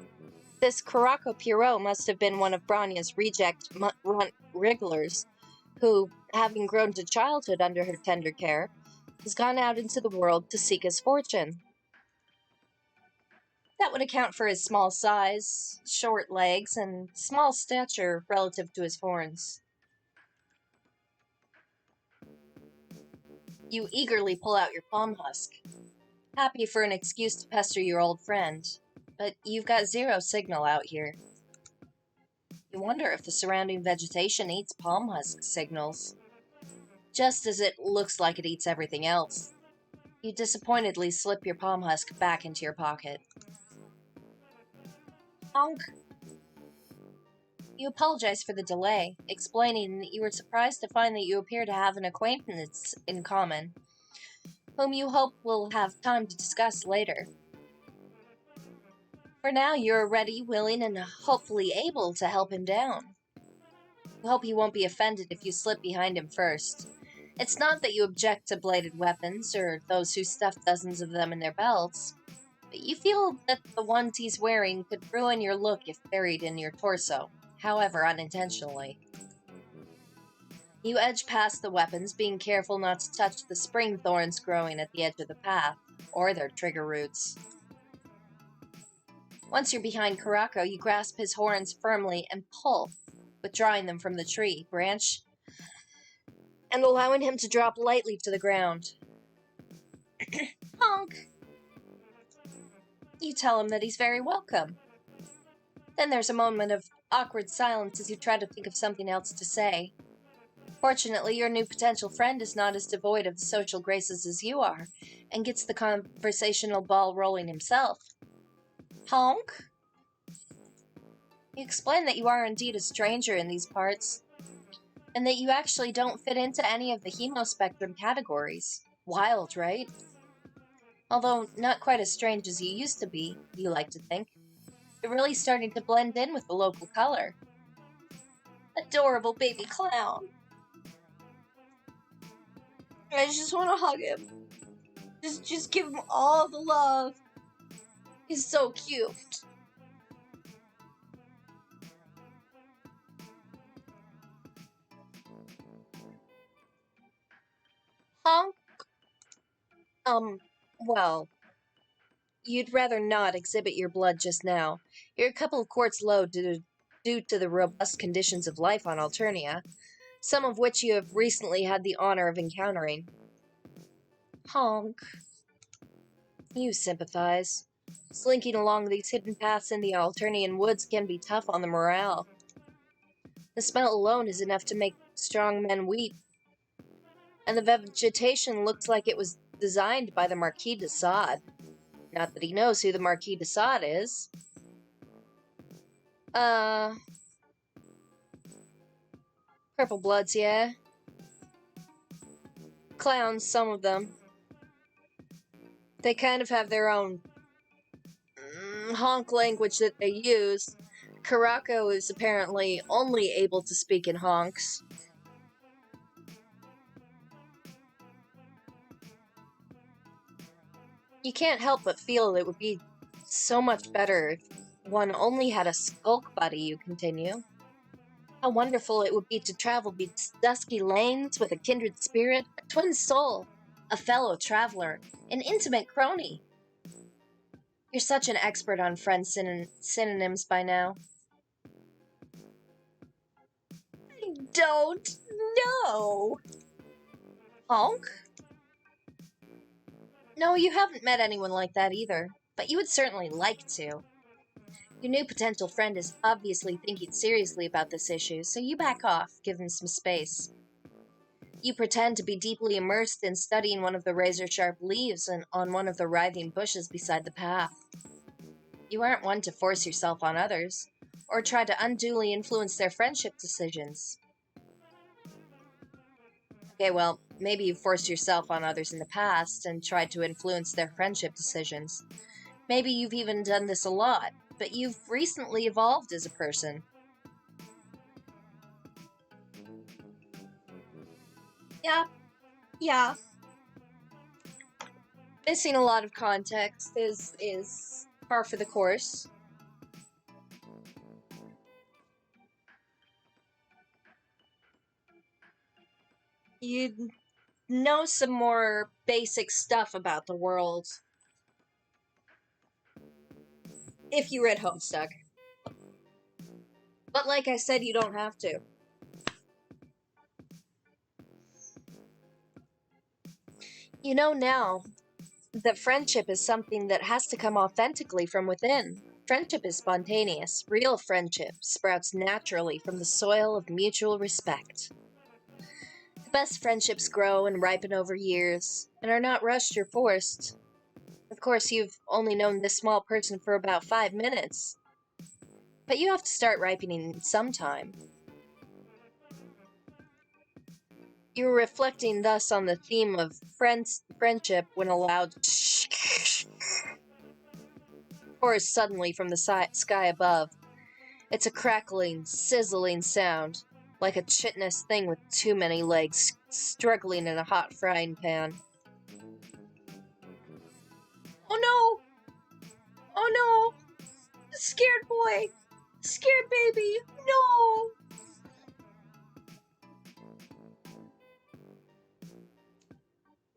This Caracco Piero must have been one of Branya's reject runt wrigglers, who, having grown to childhood under her tender care, has gone out into the world to seek his fortune. That would account for his small size, short legs, and small stature relative to his horns. You eagerly pull out your palm husk, happy for an excuse to pester your old friend, but you've got zero signal out here. You wonder if the surrounding vegetation eats palm husk signals, just as it looks like it eats everything else. You disappointedly slip your palm husk back into your pocket. Honk! You apologize for the delay, explaining that you were surprised to find that you appear to have an acquaintance in common, whom you hope will have time to discuss later. For now, you're ready, willing, and hopefully able to help him down. You hope he won't be offended if you slip behind him first. It's not that you object to bladed weapons or those who stuff dozens of them in their belts, but you feel that the ones he's wearing could ruin your look if buried in your torso, however unintentionally. You edge past the weapons, being careful not to touch the spring thorns growing at the edge of the path, or their trigger roots. Once you're behind Karako, you grasp his horns firmly and pull, withdrawing them from the tree branch and allowing him to drop lightly to the ground. Honk! You tell him that he's very welcome. Then there's a moment of awkward silence as you try to think of something else to say. Fortunately, your new potential friend is not as devoid of the social graces as you are, and gets the conversational ball rolling himself. Honk? You explain that you are indeed a stranger in these parts, and that you actually don't fit into any of the hemospectrum categories. Wild, right? Although not quite as strange as you used to be, you like to think. You're really starting to blend in with the local color. Adorable baby clown. I just want to hug him. Just give him all the love. He's so cute. Honk? Well, you'd rather not exhibit your blood just now. You're a couple of quarts low due to the robust conditions of life on Alternia, some of which you have recently had the honor of encountering. Honk. You sympathize. Slinking along these hidden paths in the Alternian woods can be tough on the morale. The smell alone is enough to make strong men weep. And the vegetation looks like it was designed by the Marquis de Sade. Not that he knows who the Marquis de Sade is. Purple Bloods, yeah. Clowns, some of them. They kind of have their own honk language that they use. Karako is apparently only able to speak in honks. You can't help but feel it would be so much better if one only had a skulk buddy, you continue. How wonderful it would be to travel these dusky lanes with a kindred spirit, a twin soul, a fellow traveler, an intimate crony. You're such an expert on friend synonyms by now. I don't know. Honk? No, you haven't met anyone like that either, but you would certainly like to. Your new potential friend is obviously thinking seriously about this issue, so you back off, give him some space. You pretend to be deeply immersed in studying one of the razor-sharp leaves on one of the writhing bushes beside the path. You aren't one to force yourself on others, or try to unduly influence their friendship decisions. Okay, well, maybe you've forced yourself on others in the past and tried to influence their friendship decisions. Maybe you've even done this a lot, but you've recently evolved as a person. Yeah. Missing a lot of context is par for the course. You know some more basic stuff about the world if you read Homestuck. But like I said, you don't have to. You know now that friendship is something that has to come authentically from within. Friendship is spontaneous. Real friendship sprouts naturally from the soil of mutual respect. The best friendships grow and ripen over years, and are not rushed or forced. Of course, you've only known this small person for about 5 minutes, but you have to start ripening sometime. You were reflecting thus on the theme of friendship when a loud pours suddenly from the sky above. It's a crackling, sizzling sound, like a chitinous thing with too many legs struggling in a hot frying pan. Oh no! Oh no! Scared boy! Scared baby! No!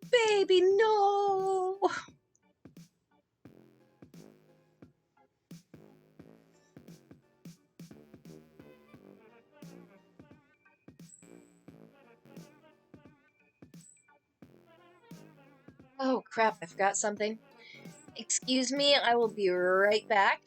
Baby, no! Oh crap, I forgot something. Excuse me, I will be right back.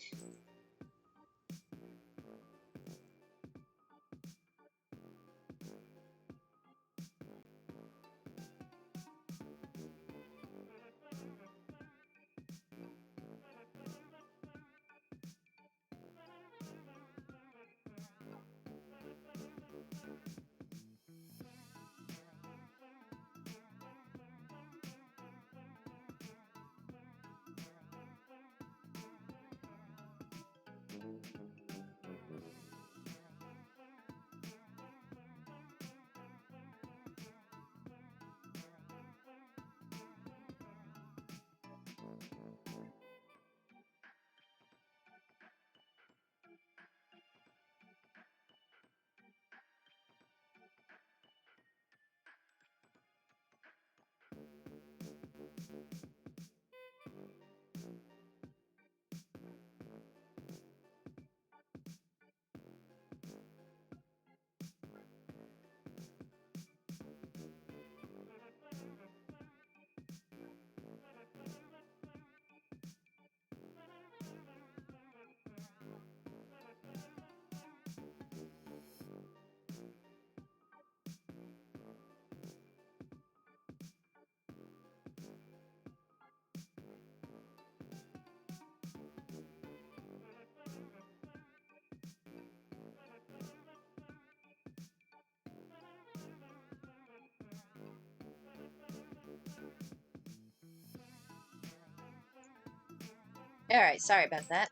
Alright, sorry about that.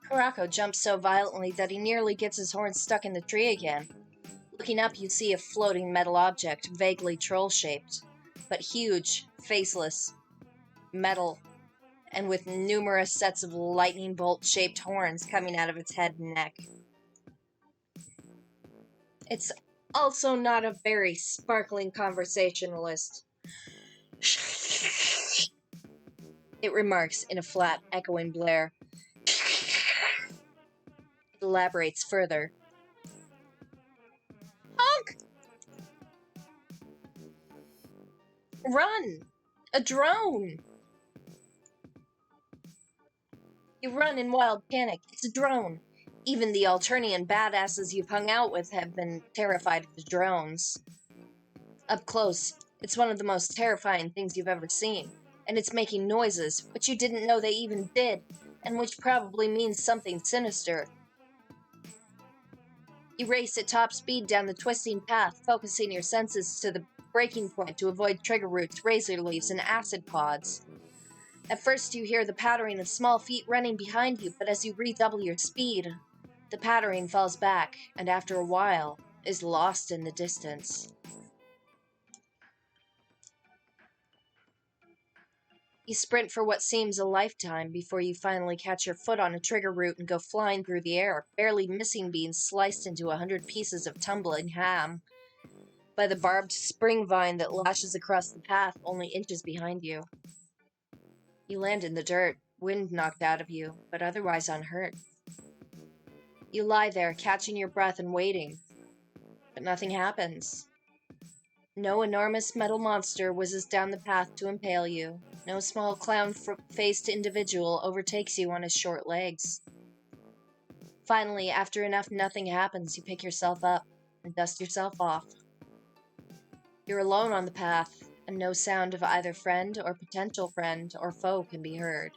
Kurako jumps so violently that he nearly gets his horn stuck in the tree again. Looking up, you see a floating metal object, vaguely troll-shaped, but huge, faceless, metal, and with numerous sets of lightning bolt-shaped horns coming out of its head and neck. It's also not a very sparkling conversationalist. It remarks in a flat, echoing blare. It elaborates further. Honk! Run! A drone! You run in wild panic. It's a drone. Even the Alternian badasses you've hung out with have been terrified of the drones. Up close, it's one of the most terrifying things you've ever seen. And it's making noises, which you didn't know they even did, and which probably means something sinister. You race at top speed down the twisting path, focusing your senses to the breaking point to avoid trigger roots, razor leaves, and acid pods. At first you hear the pattering of small feet running behind you, but as you redouble your speed, the pattering falls back, and after a while, is lost in the distance. You sprint for what seems a lifetime before you finally catch your foot on a trigger root and go flying through the air, barely missing being sliced into 100 pieces of tumbling ham by the barbed spring vine that lashes across the path only inches behind you. You land in the dirt, wind knocked out of you, but otherwise unhurt. You lie there, catching your breath and waiting, but nothing happens. No enormous metal monster whizzes down the path to impale you. No small clown-faced individual overtakes you on his short legs. Finally, after enough nothing happens, you pick yourself up and dust yourself off. You're alone on the path, and no sound of either friend or potential friend or foe can be heard.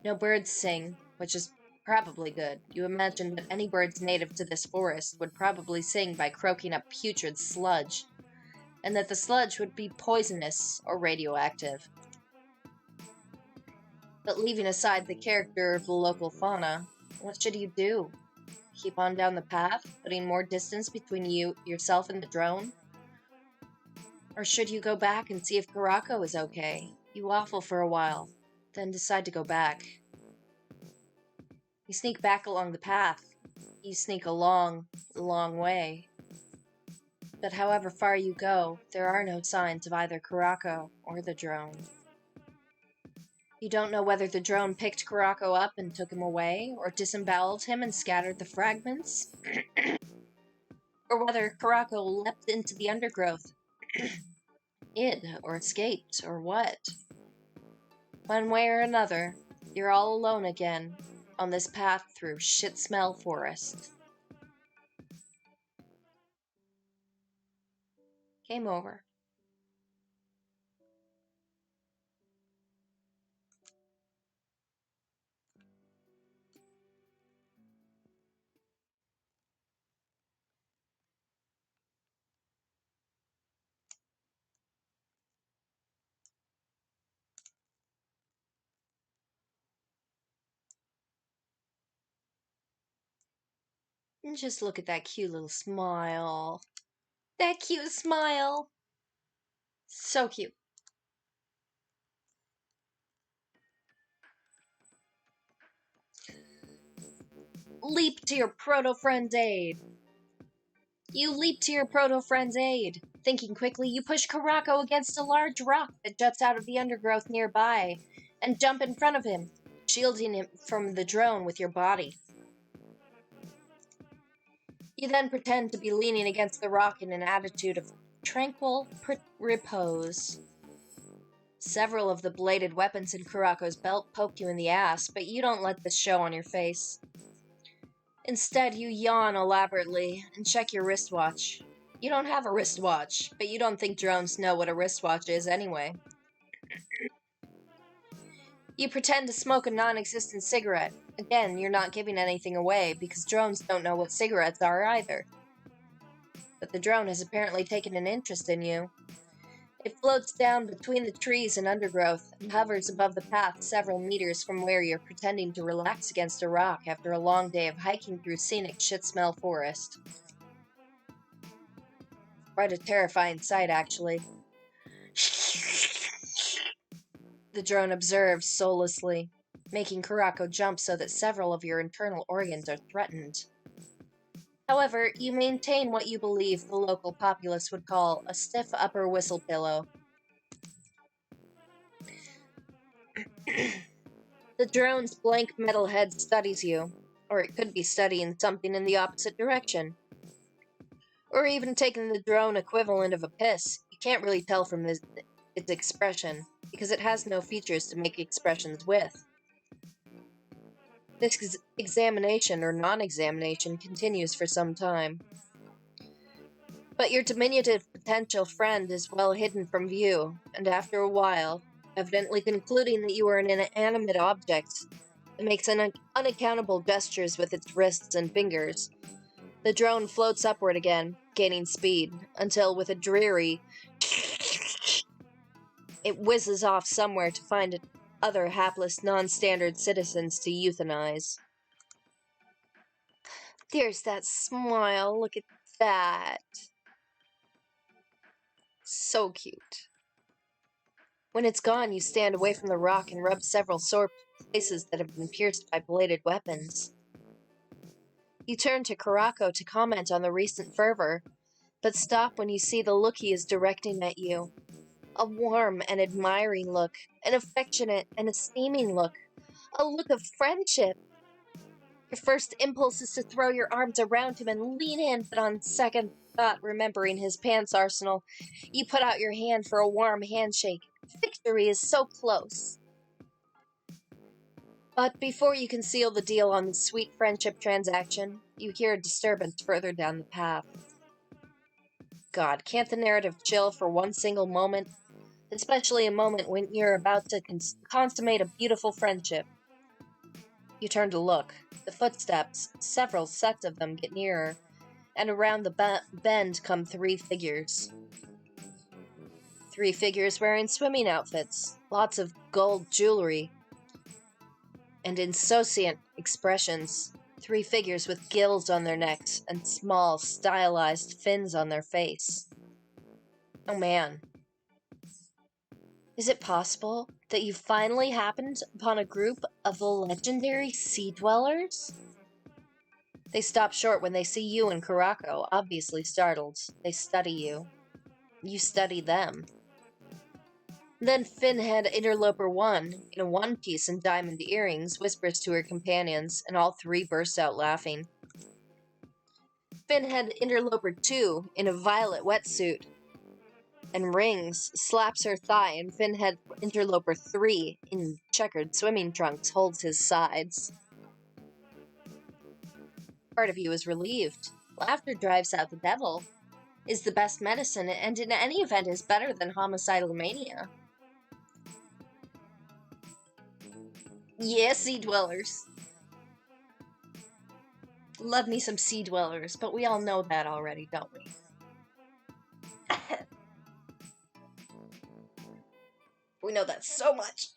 No birds sing, which is probably good. You imagine that any birds native to this forest would probably sing by croaking up putrid sludge, and that the sludge would be poisonous or radioactive. But leaving aside the character of the local fauna, what should you do? Keep on down the path, putting more distance between yourself and the drone? Or should you go back and see if Kurako is okay? You waffle for a while, then decide to go back. You sneak back along the path. You sneak a long, long way. But however far you go, there are no signs of either Kurako or the drone. You don't know whether the drone picked Kurako up and took him away, or disemboweled him and scattered the fragments, or whether Kurako leapt into the undergrowth, hid, or escaped, or what. One way or another, you're all alone again, on this path through shit-smell forest. Game over. And just look at that cute little smile. That cute smile! So cute. Leap to your proto-friend's aid. You leap to your proto-friend's aid. Thinking quickly, you push Kurako against a large rock that juts out of the undergrowth nearby, and jump in front of him, shielding him from the drone with your body. You then pretend to be leaning against the rock in an attitude of tranquil repose. Several of the bladed weapons in Kurako's belt poke you in the ass, but you don't let this show on your face. Instead, you yawn elaborately and check your wristwatch. You don't have a wristwatch, but you don't think drones know what a wristwatch is anyway. You pretend to smoke a non-existent cigarette. Again, you're not giving anything away, because drones don't know what cigarettes are either. But the drone has apparently taken an interest in you. It floats down between the trees and undergrowth and hovers above the path several meters from where you're pretending to relax against a rock after a long day of hiking through scenic shit-smell forest. Quite a terrifying sight, actually. The drone observes soullessly, making Kurako jump so that several of your internal organs are threatened. However, you maintain what you believe the local populace would call a stiff upper whistle pillow. The drone's blank metal head studies you, or it could be studying something in the opposite direction. Or even taking the drone equivalent of a piss. You can't really tell from its expression, because it has no features to make expressions with. This examination or non-examination continues for some time. But your diminutive potential friend is well hidden from view, and after a while, evidently concluding that you are an inanimate object, it makes unaccountable gestures with its wrists and fingers. The drone floats upward again, gaining speed, until with a dreary it whizzes off somewhere to find other hapless non-standard citizens to euthanize. There's that smile, look at that. So cute. When it's gone, you stand away from the rock and rub several sore places that have been pierced by bladed weapons. You turn to Kurako to comment on the recent fervor, but stop when you see the look he is directing at you. A warm and admiring look, an affectionate and esteeming look, a look of friendship. Your first impulse is to throw your arms around him and lean in, but on second thought, remembering his pants arsenal, you put out your hand for a warm handshake. Victory is so close. But before you can seal the deal on this sweet friendship transaction, you hear a disturbance further down the path. God, can't the narrative chill for one single moment? Especially a moment when you're about to consummate a beautiful friendship. You turn to look. The footsteps, several sets of them, get nearer, and around the bend come three figures. Three figures wearing swimming outfits, lots of gold jewelry, and insouciant expressions. Three figures with gills on their necks and small, stylized fins on their face. Oh man. Is it possible that you finally happened upon a group of the legendary sea dwellers? They stop short when they see you and Kurako, obviously startled. They study you. You study them. Then Finhead Interloper 1, in a one-piece and diamond earrings, whispers to her companions, and all three burst out laughing. Finhead Interloper 2, in a violet wetsuit and rings, slaps her thigh, and Finhead Interloper 3, in checkered swimming trunks, holds his sides. Part of you is relieved. Laughter drives out the devil, is the best medicine, and in any event is better than homicidal mania. Yeah, sea dwellers. Love me some sea dwellers, but we all know that already, don't we? We know that so much.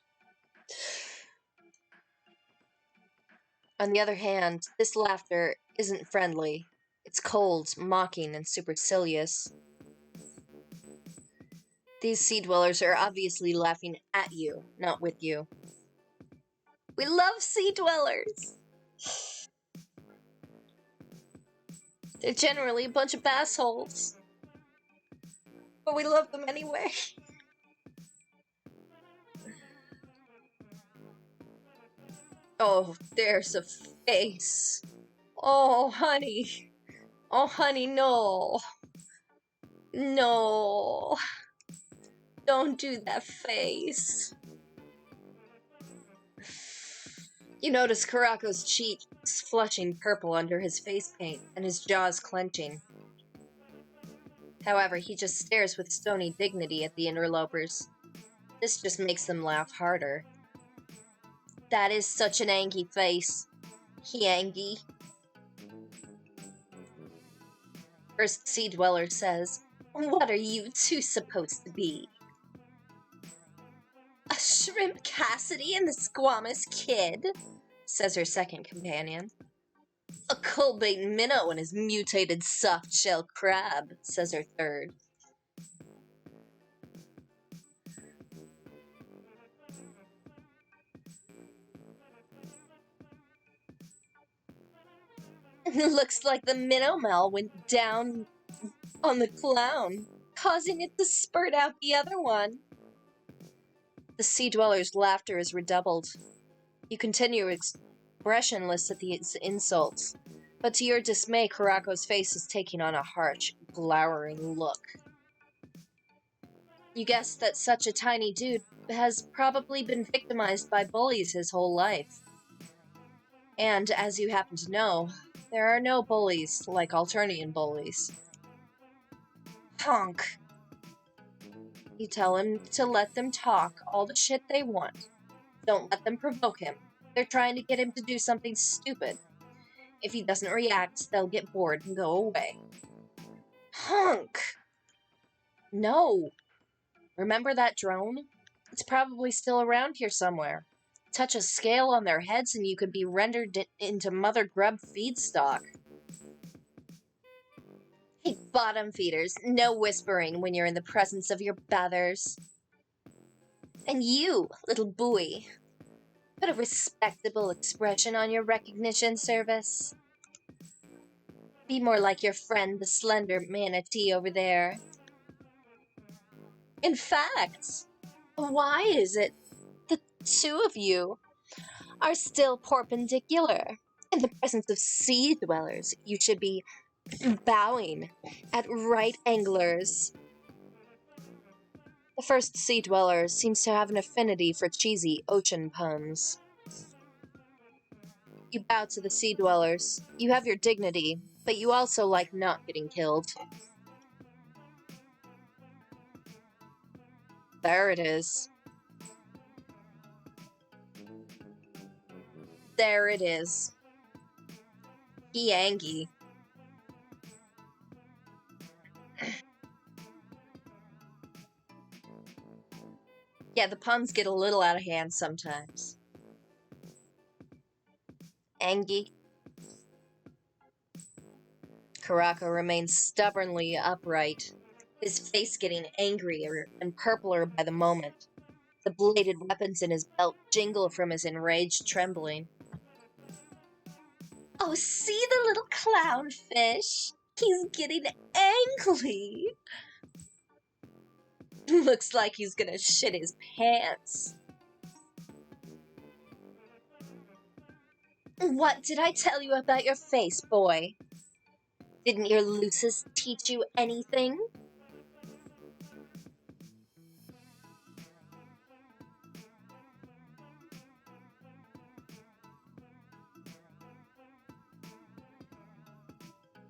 On the other hand, this laughter isn't friendly. It's cold, mocking, and supercilious. These sea dwellers are obviously laughing at you, not with you. We love sea dwellers! They're generally a bunch of assholes. But we love them anyway. Oh, there's a face. Oh, honey. Oh, honey, no. No. Don't do that face. You notice Kurako's cheeks flushing purple under his face paint and his jaws clenching. However, he just stares with stony dignity at the interlopers. This just makes them laugh harder. That is such an angry face. He angry. First Sea Dweller says, "What are you two supposed to be? A shrimp Cassidy and the Squamous Kid, says her second companion. A cold-bait minnow and his mutated soft-shell crab, says her third. Looks like the minnow mel went down on the clown, causing it to spurt out the other one. The sea dweller's laughter is redoubled. You continue expressionless at these insults, but to your dismay, Karako's face is taking on a harsh, glowering look. You guess that such a tiny dude has probably been victimized by bullies his whole life. And, as you happen to know, there are no bullies like Alternian bullies. Honk! You tell him to let them talk all the shit they want. Don't let them provoke him. They're trying to get him to do something stupid. If he doesn't react, they'll get bored and go away. Honk! No! Remember that drone? It's probably still around here somewhere. Touch a scale on their heads and you could be rendered into Mother Grub feedstock. Hey, bottom feeders, no whispering when you're in the presence of your bathers. And you, little buoy, put a respectable expression on your recognition service. Be more like your friend, the slender manatee over there. In fact, why is it the two of you are still perpendicular? In the presence of sea dwellers, you should be bowing at right anglers. The first sea dweller seems to have an affinity for cheesy ocean puns. You bow to the sea dwellers. You have your dignity, but you also like not getting killed. There it is. There it is. Yangi. Yeah, the puns get a little out of hand sometimes. Angie. Karako remains stubbornly upright, his face getting angrier and purpler by the moment. The bladed weapons in his belt jingle from his enraged trembling. Oh, see the little clownfish? He's getting angry. Looks like he's gonna shit his pants. What did I tell you about your face, boy? Didn't your Lucis teach you anything?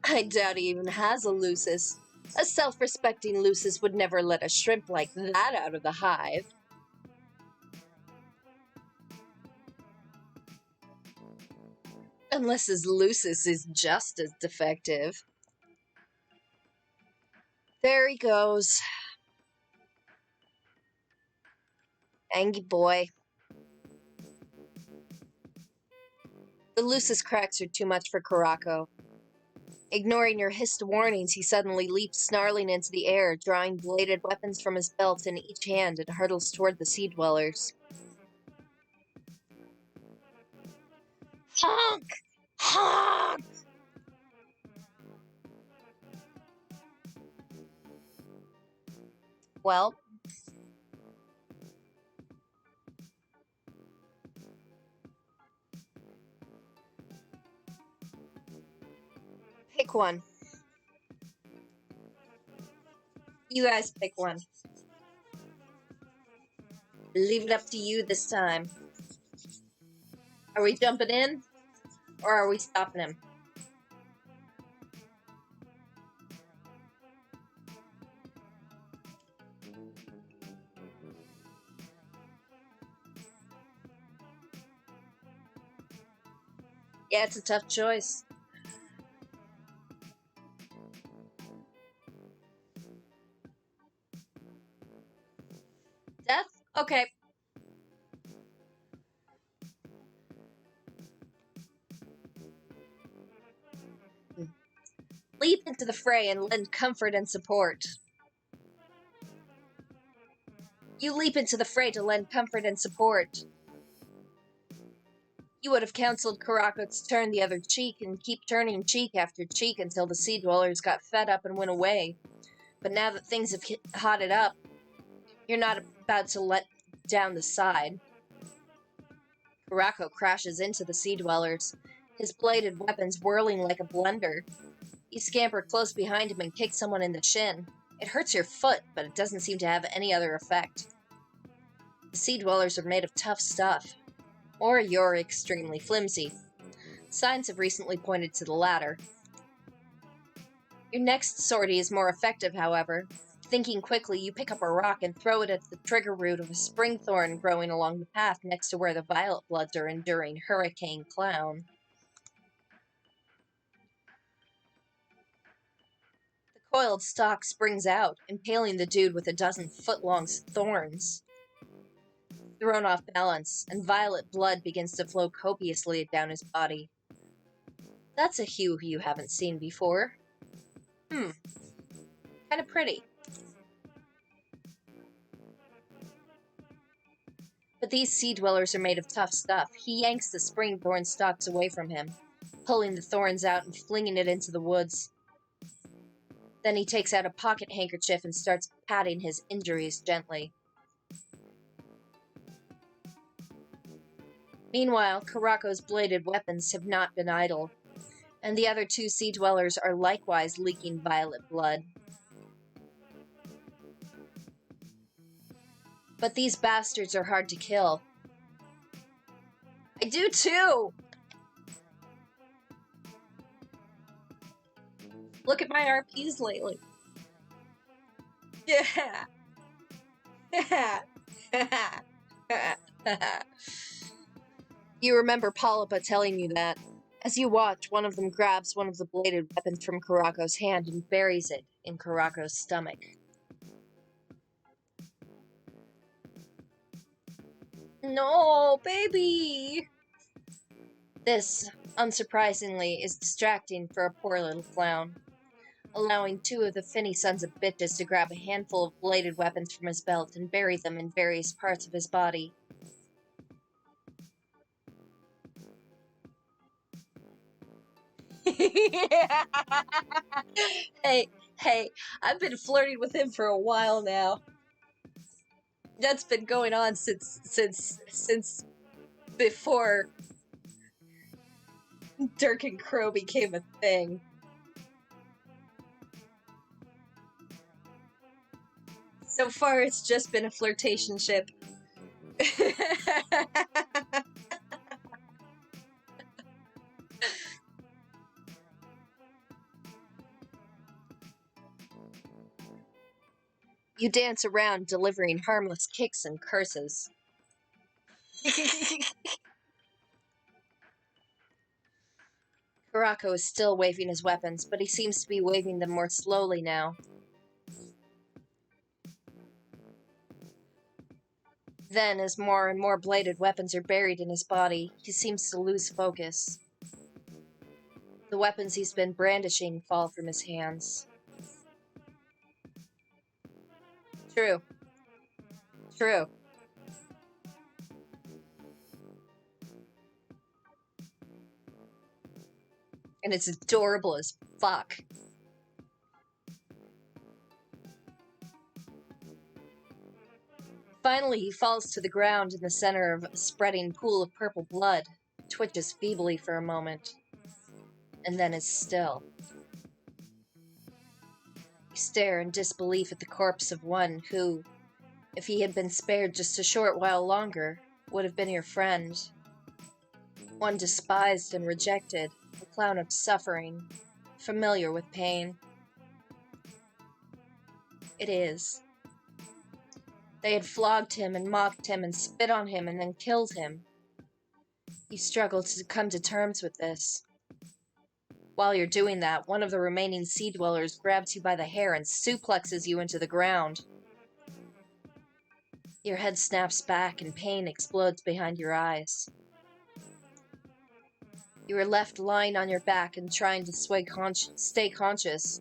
I doubt he even has a Lucis. A self-respecting Lucis would never let a shrimp like that out of the hive. Unless his Lucis is just as defective. There he goes. Angie boy. The Lucis cracks are too much for Karako. Ignoring your hissed warnings, he suddenly leaps snarling into the air, drawing bladed weapons from his belt in each hand and hurtles toward the sea dwellers. Honk! Honk! Well, pick one. You guys pick one. Leave it up to you this time. Are we jumping in? Or are we stopping him? Yeah, it's a tough choice. Death? Okay. leap into the fray and lend comfort and support. You leap into the fray to lend comfort and support. You would have counseled Karako to turn the other cheek and keep turning cheek after cheek until the Sea Dwellers got fed up and went away. But now that things have hotted up, you're not about to let down the side. Karako crashes into the Sea Dwellers, his bladed weapons whirling like a blender. You scamper close behind him and kick someone in the shin. It hurts your foot, but it doesn't seem to have any other effect. The Sea Dwellers are made of tough stuff. Or you're extremely flimsy. Signs have recently pointed to the latter. Your next sortie is more effective, however. Thinking quickly, you pick up a rock and throw it at the trigger root of a spring thorn growing along the path next to where the Violet Bloods are enduring Hurricane Clown. The coiled stalk springs out, impaling the dude with a dozen foot-long thorns. Thrown off balance, and violet blood begins to flow copiously down his body. That's a hue you haven't seen before. Kind of pretty. But these Sea Dwellers are made of tough stuff. He yanks the spring thorn stalks away from him, pulling the thorns out and flinging it into the woods. Then he takes out a pocket handkerchief and starts patting his injuries gently. Meanwhile, Karako's bladed weapons have not been idle, and the other two Sea Dwellers are likewise leaking violet blood. But these bastards are hard to kill. I do too! Look at my RPs lately. Yeah! You remember Polypa telling you that. As you watch, one of them grabs one of the bladed weapons from Karako's hand and buries it in Karako's stomach. No, baby! This, unsurprisingly, is distracting for a poor little clown, allowing two of the finny sons of bitches to grab a handful of bladed weapons from his belt and bury them in various parts of his body. Hey, I've been flirting with him for a while now. That's been going on since before Dirk and Crow became a thing. So far, it's just been a flirtationship. You dance around, delivering harmless kicks and curses. Karako is still waving his weapons, but he seems to be waving them more slowly now. Then, as more and more bladed weapons are buried in his body, he seems to lose focus. The weapons he's been brandishing fall from his hands. True. And it's adorable as fuck. Finally, he falls to the ground in the center of a spreading pool of purple blood, twitches feebly for a moment, and then is still. You stare in disbelief at the corpse of one who, if he had been spared just a short while longer, would have been your friend. One despised and rejected, a clown of suffering, familiar with pain. It is. They had flogged him and mocked him and spit on him and then killed him. You struggle to come to terms with this. While you're doing that, one of the remaining Sea Dwellers grabs you by the hair and suplexes you into the ground. Your head snaps back and pain explodes behind your eyes. You are left lying on your back and trying to stay conscious,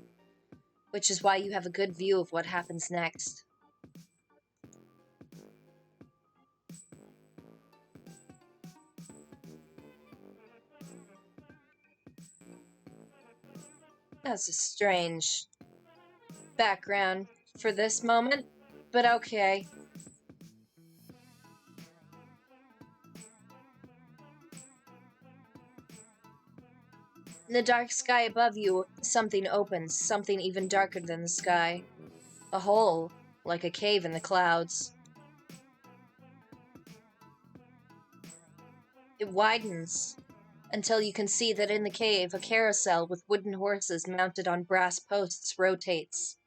which is why you have a good view of what happens next. That's a strange background for this moment, but okay. In the dark sky above you, something opens, something even darker than the sky. A hole, like a cave in the clouds. It widens until you can see that in the cave, a carousel with wooden horses mounted on brass posts rotates.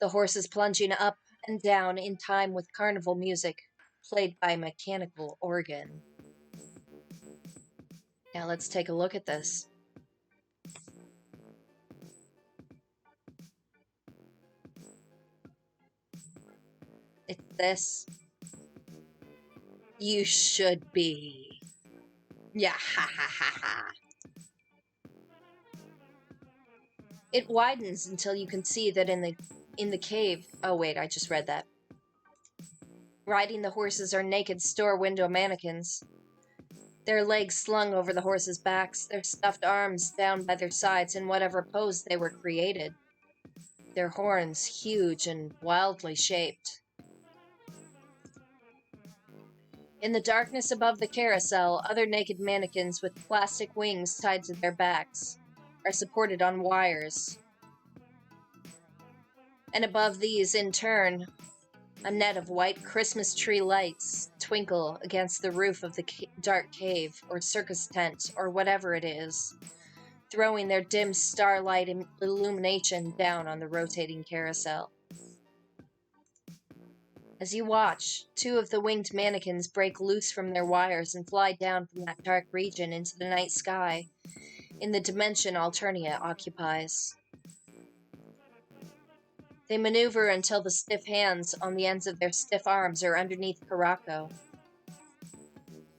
The horses plunging up and down in time with carnival music, played by a mechanical organ. Now let's take a look at this. It's this. You should be. Yeah, ha ha ha ha. It widens until you can see that in the cave. Oh wait, I just read that. Riding the horses are naked store window mannequins. Their legs slung over the horses' backs, their stuffed arms down by their sides in whatever pose they were created. Their horns huge and wildly shaped. In the darkness above the carousel, other naked mannequins with plastic wings tied to their backs are supported on wires. And above these, in turn, a net of white Christmas tree lights twinkle against the roof of the dark cave, or circus tent, or whatever it is, throwing their dim starlight illumination down on the rotating carousel. As you watch, two of the winged mannequins break loose from their wires and fly down from that dark region into the night sky, in the dimension Alternia occupies. They maneuver until the stiff hands on the ends of their stiff arms are underneath Karako.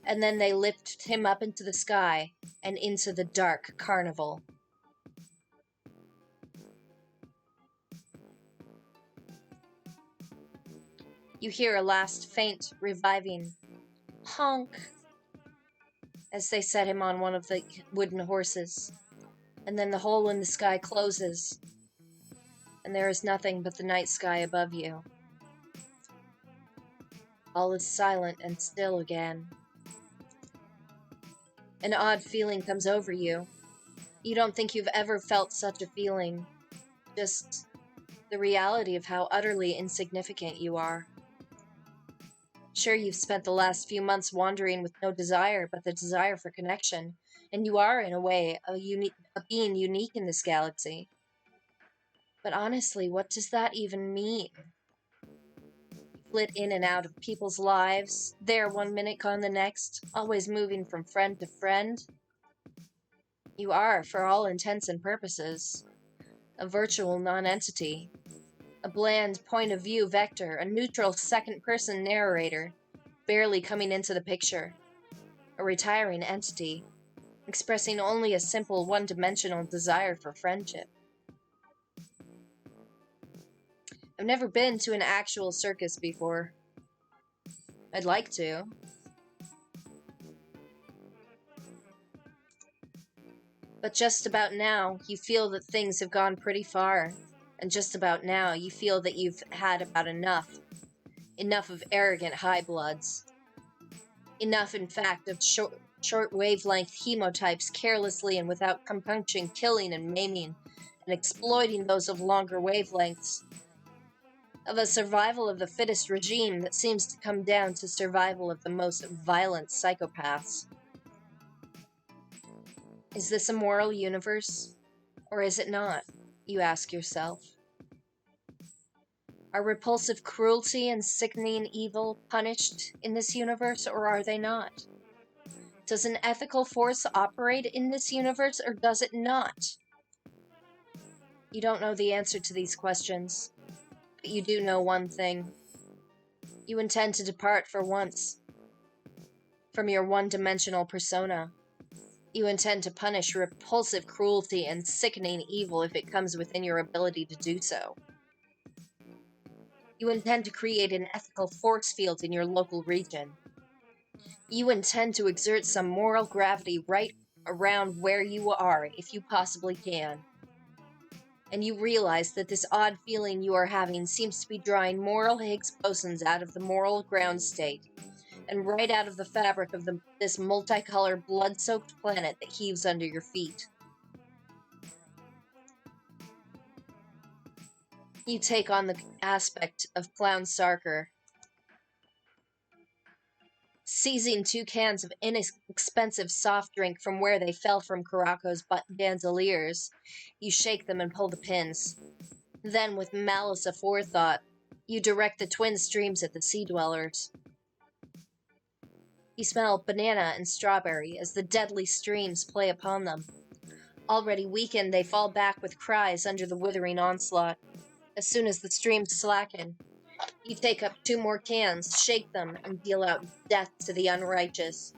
And then they lift him up into the sky and into the dark carnival. You hear a last faint, reviving honk as they set him on one of the wooden horses. And then the hole in the sky closes, and there is nothing but the night sky above you. All is silent and still again. An odd feeling comes over you. You don't think you've ever felt such a feeling. Just the reality of how utterly insignificant you are. Sure, you've spent the last few months wandering with no desire but the desire for connection, and you are, in a way, a being unique in this galaxy. But honestly, what does that even mean? Flit in and out of people's lives, there one minute, gone the next, always moving from friend to friend. You are, for all intents and purposes, a virtual non-entity, a bland point-of-view vector, a neutral second-person narrator, barely coming into the picture, a retiring entity, expressing only a simple one-dimensional desire for friendship. I've never been to an actual circus before. I'd like to. But just about now, you feel that things have gone pretty far. And just about now, you feel that you've had about enough. Enough of arrogant high bloods. Enough, in fact, of short wavelength hemotypes carelessly and without compunction killing and maiming and exploiting those of longer wavelengths. Of a survival of the fittest regime that seems to come down to survival of the most violent psychopaths. Is this a moral universe? Or is it not? You ask yourself. Are repulsive cruelty and sickening evil punished in this universe, or are they not? Does an ethical force operate in this universe, or does it not? You don't know the answer to these questions, but you do know one thing. You intend to depart for once from your one-dimensional persona You intend to punish repulsive cruelty and sickening evil if it comes within your ability to do so. You intend to create an ethical force field in your local region. You intend to exert some moral gravity right around where you are if you possibly can. And you realize that this odd feeling you are having seems to be drawing moral Higgs bosons out of the moral ground state, and right out of the fabric of this multicolored, blood-soaked planet that heaves under your feet. You take on the aspect of Clown Sarker. Seizing 2 cans of inexpensive soft drink from where they fell from Karako's bandoliers, you shake them and pull the pins. Then, with malice aforethought, you direct the twin streams at the sea dwellers. You smell banana and strawberry as the deadly streams play upon them. Already weakened, they fall back with cries under the withering onslaught. As soon as the streams slacken, you take up 2 more cans, shake them, and deal out death to the unrighteous.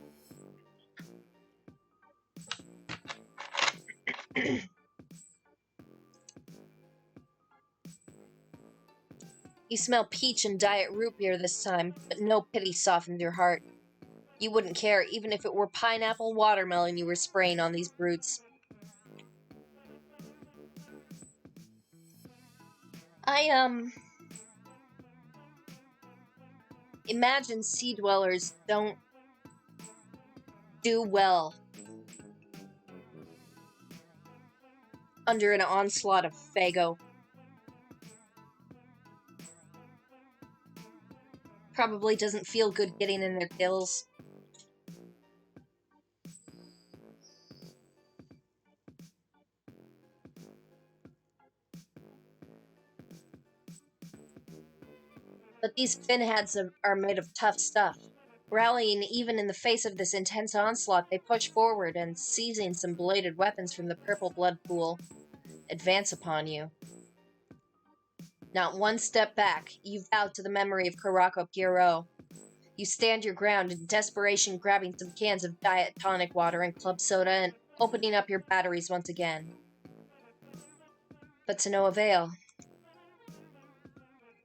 You smell peach and diet root beer this time, but no pity softens your heart. You wouldn't care even if it were pineapple watermelon you were spraying on these brutes. I imagine sea dwellers don't do well under an onslaught of Fago. Probably doesn't feel good getting in their kills. But these finheads are made of tough stuff. Rallying even in the face of this intense onslaught, they push forward and, seizing some bladed weapons from the purple blood pool, advance upon you. Not one step back, you vow to the memory of Karako Pierrot. You stand your ground in desperation, grabbing some cans of diet tonic water and club soda and opening up your batteries once again. But to no avail.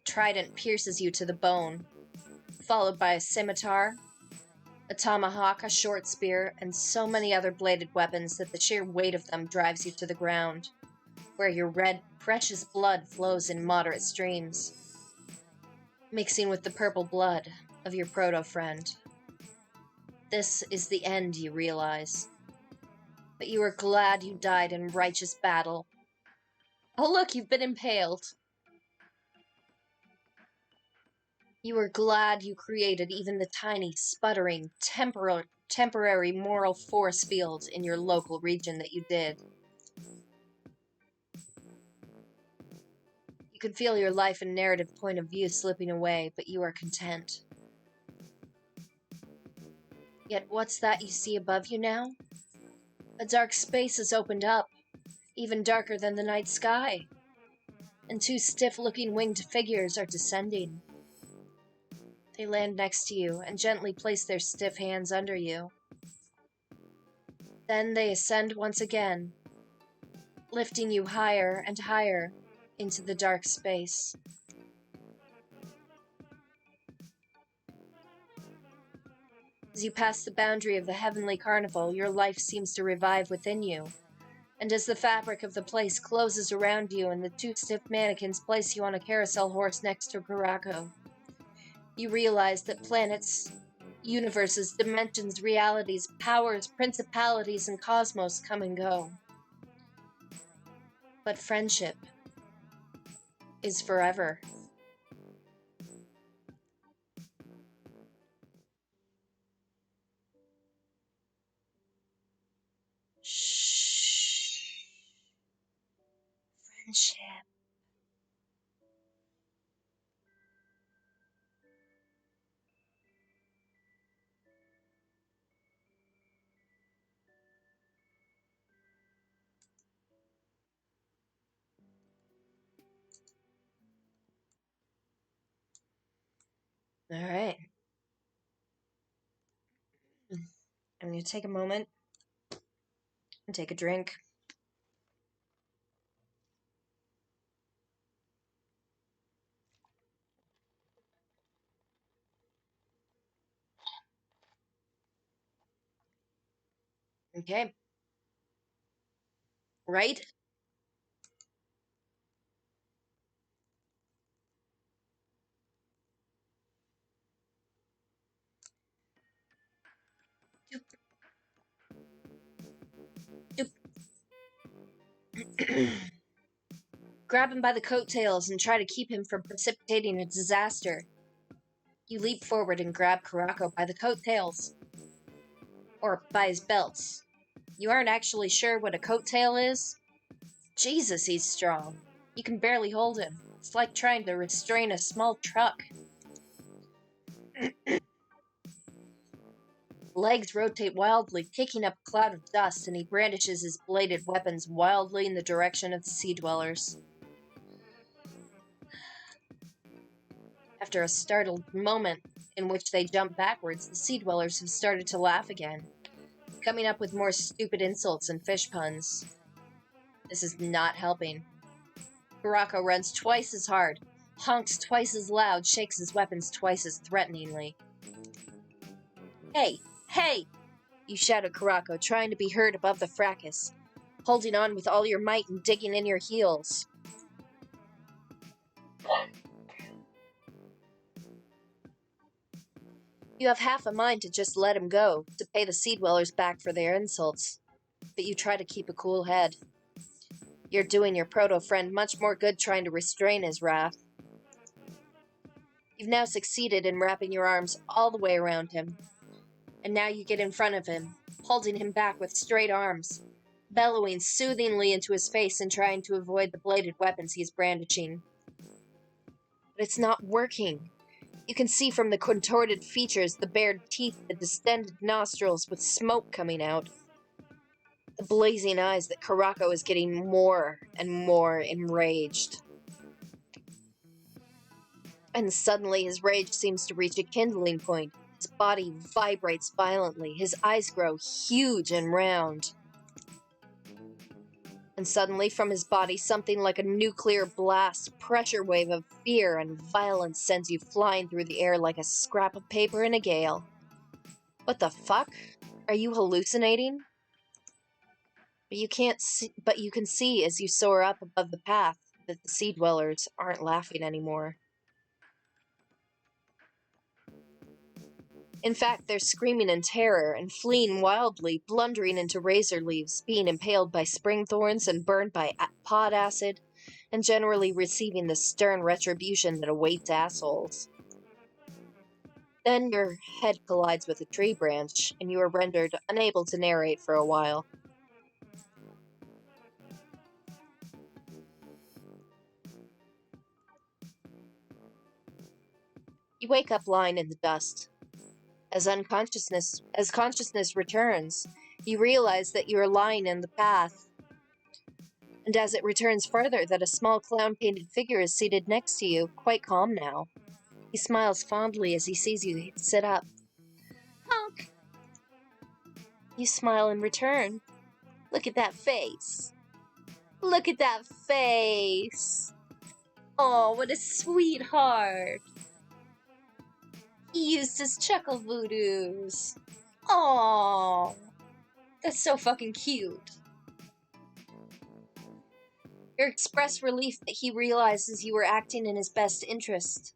Trident pierces you to the bone, followed by a scimitar, a tomahawk, a short spear, and so many other bladed weapons that the sheer weight of them drives you to the ground, where your red, precious blood flows in moderate streams, mixing with the purple blood of your proto-friend. This is the end, you realize. But you are glad you died in righteous battle. Oh look, you've been impaled. You are glad you created even the tiny, sputtering, temporary moral force field in your local region that you did. You can feel your life and narrative point of view slipping away, but you are content. Yet what's that you see above you now? A dark space has opened up, even darker than the night sky, and 2 stiff-looking winged figures are descending. They land next to you and gently place their stiff hands under you. Then they ascend once again, lifting you higher and higher into the dark space. As you pass the boundary of the heavenly carnival, your life seems to revive within you, and as the fabric of the place closes around you and the 2 stiff mannequins place you on a carousel horse next to Karako, you realize that planets, universes, dimensions, realities, powers, principalities, and cosmos come and go. But friendship is forever. Shh. Friendship. All right. I'm going to take a moment And take a drink. Okay. Right? Doop, doop. Grab him by the coattails and try to keep him from precipitating a disaster. You leap forward and grab Karako by the coattails. Or by his belts. You aren't actually sure what a coattail is? Jesus, he's strong. You can barely hold him. It's like trying to restrain a small truck. Legs rotate wildly, kicking up a cloud of dust, and he brandishes his bladed weapons wildly in the direction of the sea dwellers. After a startled moment in which they jump backwards, the sea dwellers have started to laugh again, coming up with more stupid insults and fish puns. This is not helping. Karako runs twice as hard, honks twice as loud, shakes his weapons twice as threateningly. Hey! Hey! You shout at Karako, trying to be heard above the fracas, holding on with all your might and digging in your heels. You have half a mind to just let him go, to pay the sea dwellers back for their insults, but you try to keep a cool head. You're doing your proto-friend much more good trying to restrain his wrath. You've now succeeded in wrapping your arms all the way around him, and now you get in front of him, holding him back with straight arms, bellowing soothingly into his face and trying to avoid the bladed weapons he is brandishing. But it's not working. You can see from the contorted features, the bared teeth, the distended nostrils with smoke coming out, the blazing eyes that Karako is getting more and more enraged. And suddenly his rage seems to reach a kindling point. His body vibrates violently, his eyes grow huge and round. And suddenly from his body, something like a nuclear blast, pressure wave of fear and violence sends you flying through the air like a scrap of paper in a gale. What the fuck? Are you hallucinating? But you can see as you soar up above the path that the sea dwellers aren't laughing anymore. In fact, they're screaming in terror and fleeing wildly, blundering into razor leaves, being impaled by spring thorns and burned by pod acid, and generally receiving the stern retribution that awaits assholes. Then your head collides with a tree branch, and you are rendered unable to narrate for a while. You wake up lying in the dust. As consciousness returns, you realize that you are lying in the path, and as it returns further, that a small clown-painted figure is seated next to you, quite calm now. He smiles fondly as he sees you sit up. Honk! You smile in return. Look at that face. Look at that face. Oh, what a sweetheart. He used his chuckle voodoos. Oh, that's so fucking cute. You express relief that he realizes you were acting in his best interest,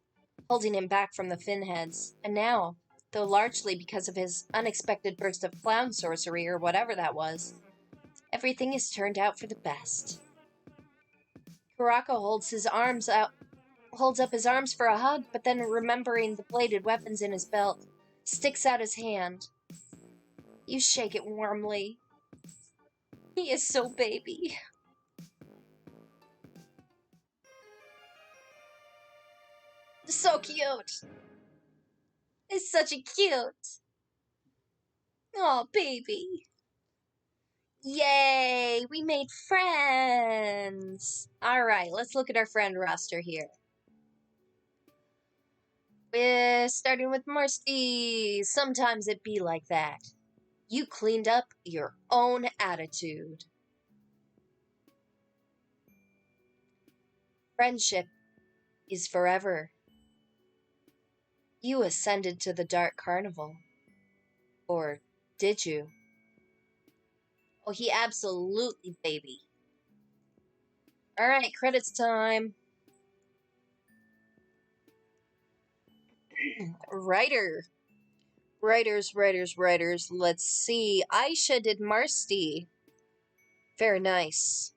holding him back from the finheads, and now, though largely because of his unexpected burst of clown sorcery or whatever that was, everything has turned out for the best. Karako holds up his arms for a hug, but then remembering the bladed weapons in his belt, sticks out his hand. You shake it warmly. He is so baby. So cute. It's such a cute. Oh, baby. Yay, we made friends. All right, let's look at our friend roster here. We're starting with Marcy. Sometimes it be like that. You cleaned up your own attitude. Friendship is forever. You ascended to the Dark Carnival. Or did you? Oh, he absolutely, baby. Alright, credits time. Writer. Writers. Let's see. Aisha did Marsty. Very nice.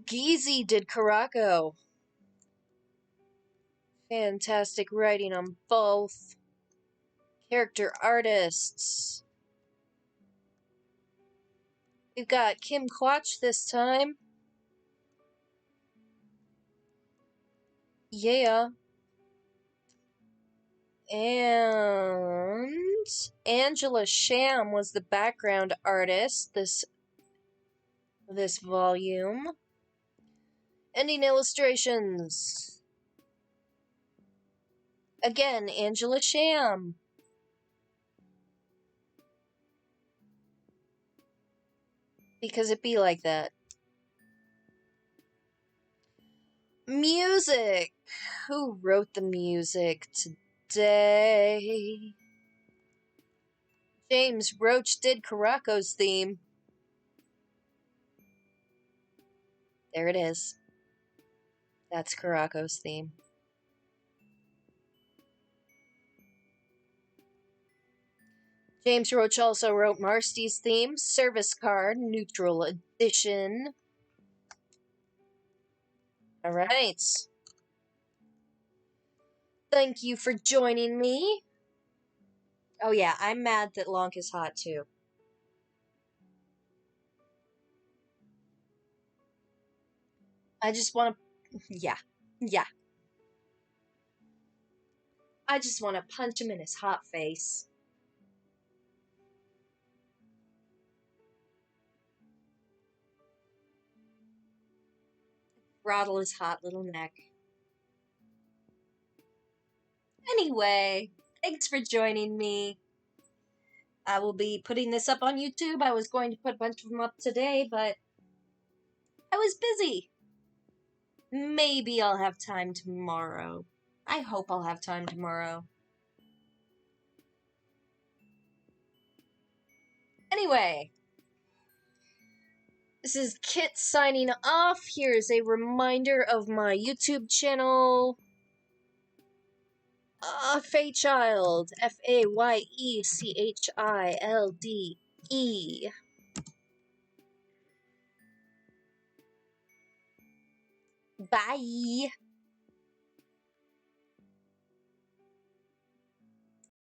Geezy did Caraco. Fantastic writing on both. Character artists. We've got Kim Quach this time. Yeah. And Angela Sham was the background artist this volume. Ending illustrations. Again, Angela Sham. Because it be like that. Music. Who wrote the music today? James Roach did Caraco's theme. There it is. That's Caraco's theme. James Roach also wrote Marsty's theme, Service Card, Neutral Edition. Alright. Thank you for joining me. Oh yeah, I'm mad that Lonk is hot too. I just want to... Yeah. I just want to punch him in his hot face. Throttle his hot little neck. Anyway, thanks for joining me. I will be putting this up on YouTube. I was going to put a bunch of them up today, but I was busy. Maybe I'll have time tomorrow. I hope I'll have time tomorrow. Anyway, this is Kit signing off. Here's a reminder of my YouTube channel. Faychild. Fayechilde. Bye.